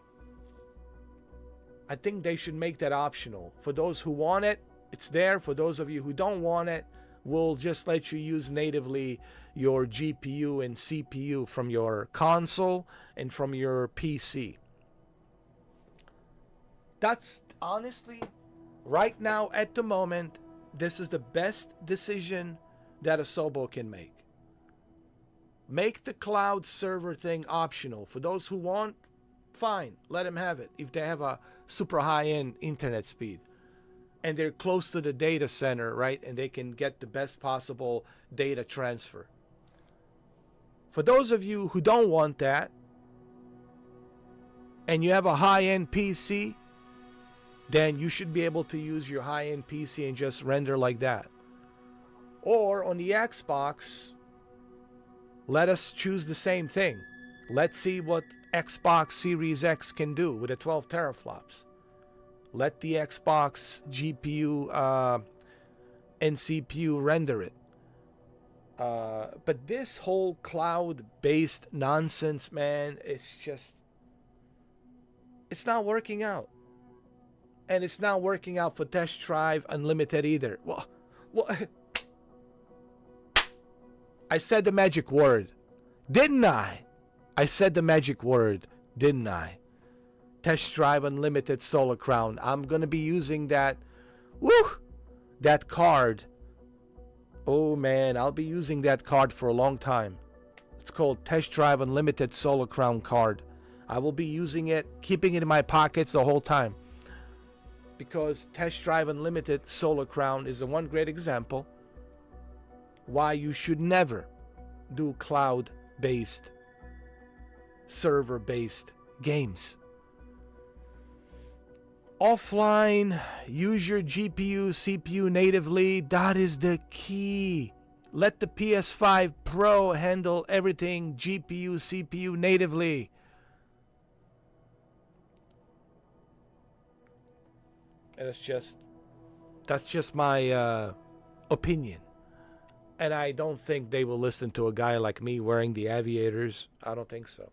I think they should make that optional. For those who want it, it's there. For those of you who don't want it, we'll just let you use natively your GPU and CPU from your console and from your PC. That's honestly, right now at the moment, this is the best decision that Asobo can make. Make the cloud server thing optional. For those who want, fine, let them have it if they have a super high-end internet speed and they're close to the data center, right? And they can get the best possible data transfer. For those of you who don't want that and you have a high-end PC, then you should be able to use your high-end PC and just render like that. Or on the Xbox, let us choose the same thing. Let's see what Xbox Series X can do with the 12 teraflops. Let the Xbox GPU and CPU render it. But this whole cloud-based nonsense, man, it's not working out. And it's not working out for Test Drive Unlimited either. Well, I said the magic word, didn't I? I said the magic word, didn't I? Test Drive Unlimited Solar Crown. I'm going to be using that, that card. Oh man, I'll be using that card for a long time. It's called Test Drive Unlimited Solar Crown card. I will be using it, keeping it in my pockets the whole time. Because Test Drive Unlimited Solar Crown is a one great example why you should never do cloud-based, server-based games. Offline, use your GPU, CPU natively. That is the key. Let the PS5 Pro handle everything GPU, CPU natively. And that's just my opinion. And I don't think they will listen to a guy like me wearing the aviators. I don't think so.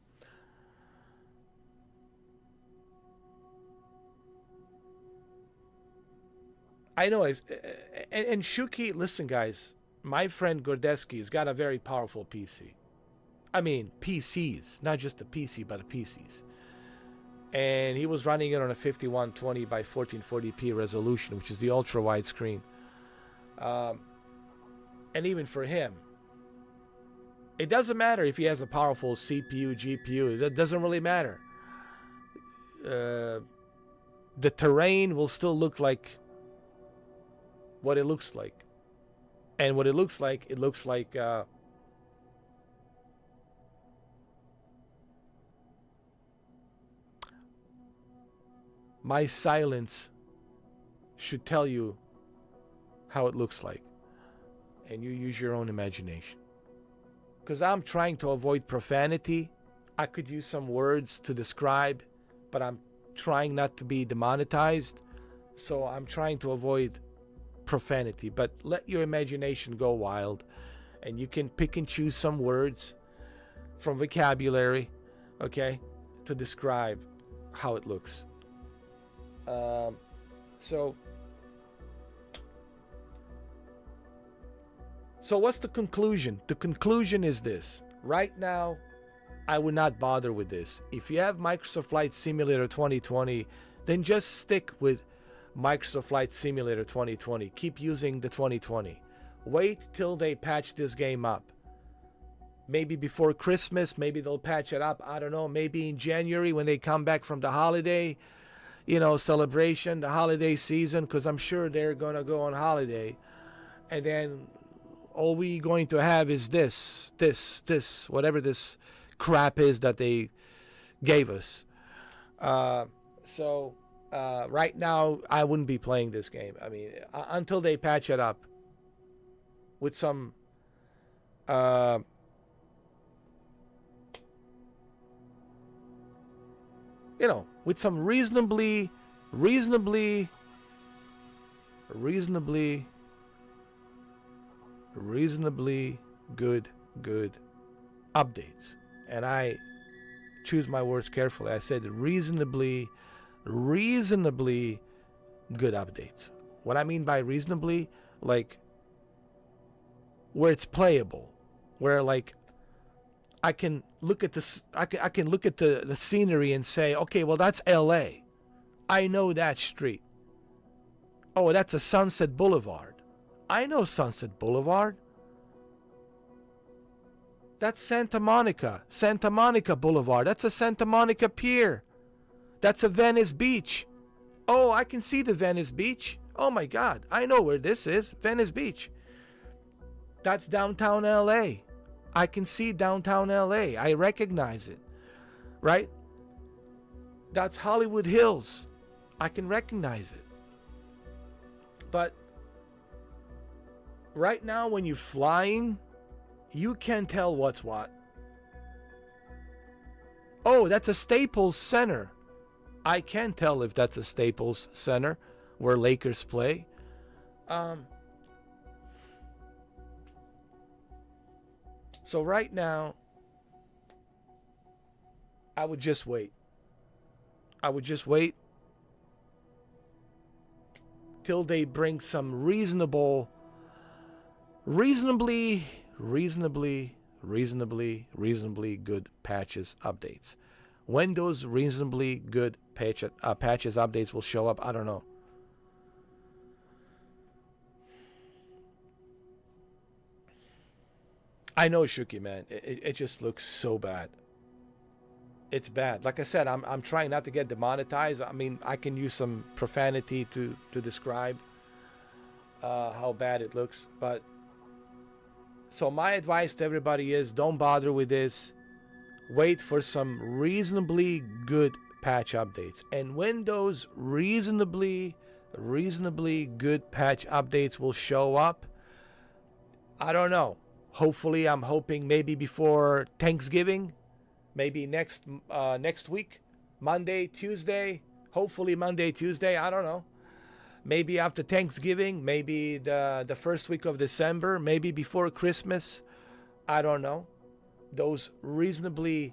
I know. And Shuki, listen, guys. My friend Gordeski's got a very powerful PC. I mean, PCs. Not just the PC, but the PCs. And he was running it on a 5120 by 1440p resolution, which is the ultra wide screen. And even for him, it doesn't matter if he has a powerful CPU, GPU. It doesn't really matter. The terrain will still look like what it looks like. And what it looks like my silence should tell you how it looks like. And you use your own imagination. Because I'm trying to avoid profanity. I could use some words to describe, but I'm trying not to be demonetized. So I'm trying to avoid profanity. But let your imagination go wild. And you can pick and choose some words from vocabulary, okay, to describe how it looks. So what's the conclusion? The conclusion is this. Right now, I would not bother with this. If you have Microsoft Flight Simulator 2020, then just stick with Microsoft Flight Simulator 2020. Keep using the 2020. Wait till they patch this game up. Maybe before Christmas, maybe they'll patch it up. I don't know. Maybe in January when they come back from the holiday, celebration, the holiday season, because I'm sure they're going to go on holiday. And then all we going to have is this, whatever this crap is that they gave us. So right now, I wouldn't be playing this game. I mean, until they patch it up with some with some reasonably good good updates. And I choose my words carefully. I said reasonably good updates. What I mean by reasonably, like where it's playable, where like I can look at this, I can look at the scenery and say, okay, well that's LA. I know that street. Oh, that's a Sunset Boulevard. I know Sunset Boulevard. That's Santa Monica Boulevard. That's a Santa Monica Pier. That's a Venice Beach. Oh, I can see the Venice Beach. Oh my God, I know where this is, Venice Beach. That's downtown LA. I can see downtown LA. I recognize it, right? That's Hollywood Hills. I can recognize it. But right now when you're flying, you can't tell what's what. Oh, that's a Staples Center. I can't tell if that's a Staples Center where Lakers play. So right now, I would just wait. I would just wait till they bring some reasonably good patches updates. When those reasonably good patches updates will show up, I don't know. I know, Shuki, man. It just looks so bad. It's bad. Like I said, I'm trying not to get demonetized. I mean, I can use some profanity to describe how bad it looks. But so my advice to everybody is don't bother with this. Wait for some reasonably good patch updates. And when those reasonably good patch updates will show up, I don't know. Hopefully, I'm hoping maybe before Thanksgiving, maybe next week, Monday, Tuesday. Hopefully Monday, Tuesday. I don't know. Maybe after Thanksgiving, maybe the first week of December, maybe before Christmas. I don't know. Those reasonably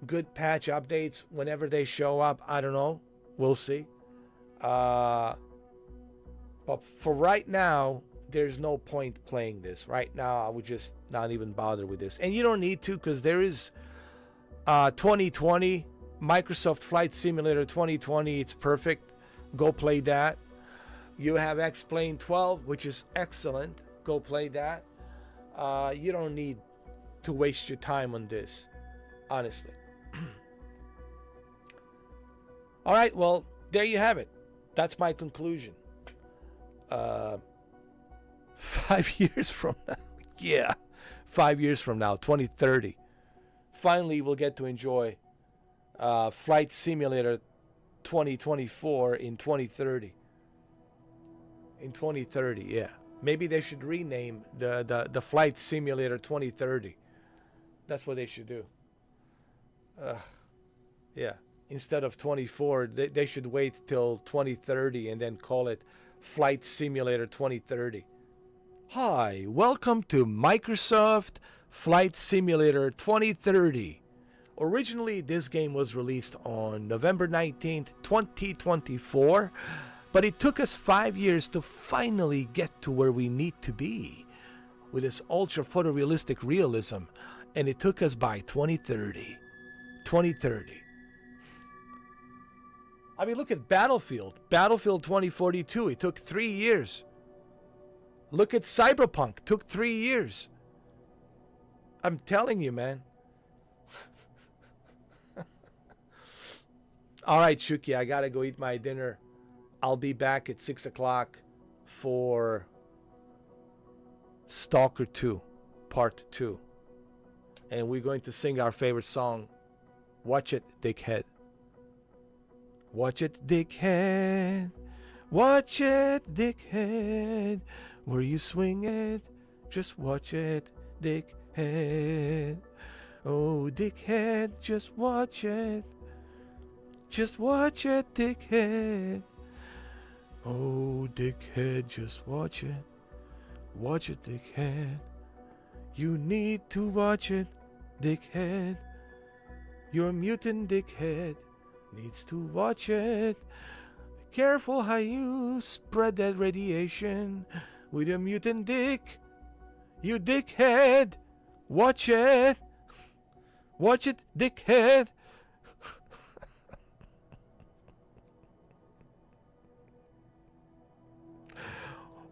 good patch updates, whenever they show up, I don't know. We'll see. But for right now, there's no point playing this. Right now, I would just not even bother with this. And you don't need to, because there is 2020, Microsoft Flight Simulator 2020. It's perfect. Go play that. You have X-Plane 12, which is excellent. Go play that. You don't need to waste your time on this, honestly. All right, well, there you have it. That's my conclusion. 5 years from now, 5 years from now, 2030, finally we'll get to enjoy Flight Simulator 2024 in 2030. In 2030, yeah. Maybe they should rename the Flight Simulator 2030. That's what they should do. Yeah. Instead of 24, they should wait till 2030 and then call it Flight Simulator 2030. Hi, welcome to Microsoft Flight Simulator 2030. Originally, this game was released on November 19th, 2024, but it took us 5 years to finally get to where we need to be with this ultra photorealistic realism, and it took us by 2030. 2030. I mean, look at Battlefield 2042. It took 3 years. Look at Cyberpunk. Took 3 years. I'm telling you, man. All right, Shuki, I gotta go eat my dinner. I'll be back at 6 o'clock for Stalker 2, Part 2. And we're going to sing our favorite song, Watch It, Dickhead. Watch it, dickhead. Watch it, dickhead. Where you swing it, just watch it, dickhead. Oh, dickhead, just watch it. Just watch it, dickhead. Oh, dickhead, just watch it. Watch it, dickhead. You need to watch it, dickhead. Your mutant dickhead needs to watch it. Careful how you spread that radiation with your mutant dick. You dickhead. Watch it. Watch it, dickhead.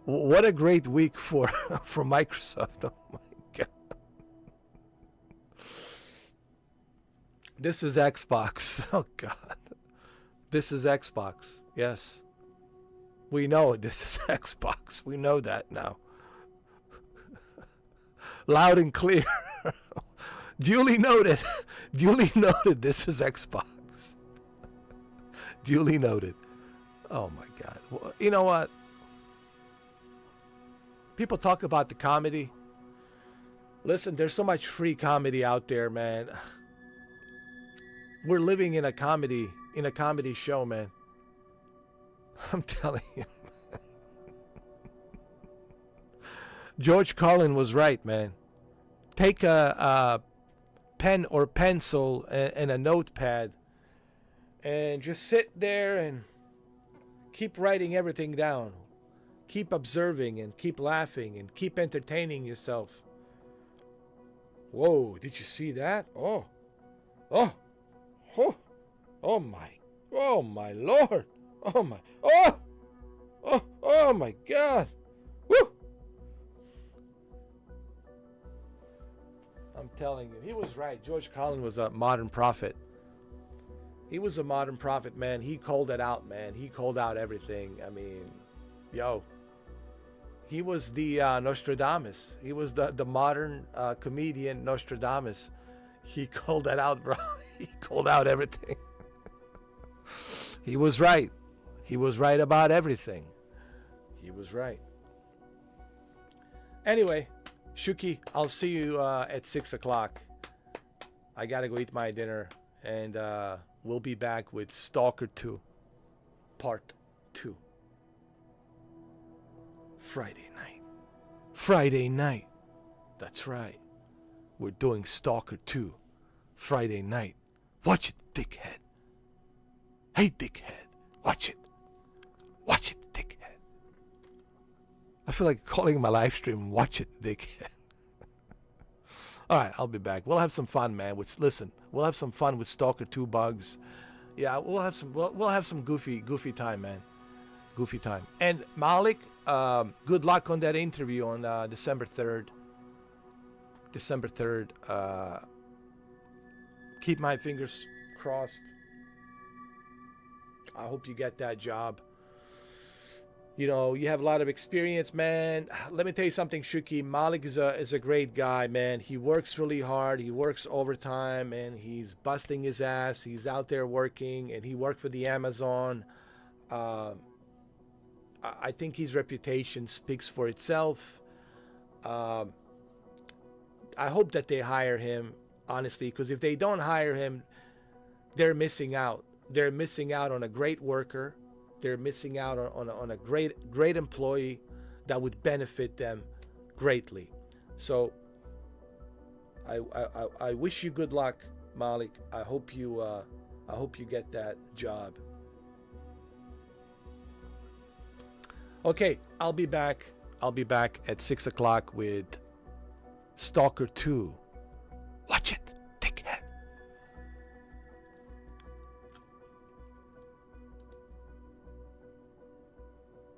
What a great week for Microsoft. Oh my god. This is Xbox. Oh god. This is Xbox. Yes. We know this is Xbox. We know that now. Loud and clear. Duly noted. Duly noted. This is Xbox. Duly noted. Oh my god. Well, you know what? People talk about the comedy. Listen, there's so much free comedy out there, man. We're living in a comedy show, man. I'm telling you. George Carlin was right, man. Take a pen or pencil and a notepad and just sit there and keep writing everything down. Keep observing and keep laughing and keep entertaining yourself. Whoa, did you see that? Oh my Lord. Oh my God. Woo. I'm telling you, he was right. George Carlin was a modern prophet. He was a modern prophet, man. He called it out, man. He called out everything. I mean, yo. He was the Nostradamus. He was the modern comedian Nostradamus. He called that out, bro. He called out everything. He was right. He was right about everything. He was right. Anyway, Shuki, I'll see you at 6 o'clock. I gotta go eat my dinner, and we'll be back with Stalker 2, Part 2. Friday night. That's right. We're doing Stalker 2 Friday night. Watch it, dickhead. Hey, dickhead. Watch it. Watch it, dickhead. I feel like calling my live stream, watch it, dickhead. All right, I'll be back. We'll have some fun, man. Listen, we'll have some fun with Stalker 2 bugs. Yeah, we'll have some goofy time, man. Goofy time. And Malik, good luck on that interview on December 3rd. December 3rd. Keep my fingers crossed. I hope you get that job. You know, you have a lot of experience, man. Let me tell you something, Shuki. Malik is a great guy, man. He works really hard. He works overtime, and he's busting his ass. He's out there working, and he worked for the Amazon. I think his reputation speaks for itself. I hope that they hire him, honestly, because if they don't hire him, they're missing out. They're missing out on a great worker. They're missing out on a great employee that would benefit them greatly. So I wish you good luck, Malik. I hope you get that job. Okay, I'll be back. I'll be back at 6 o'clock with Stalker 2. Watch it.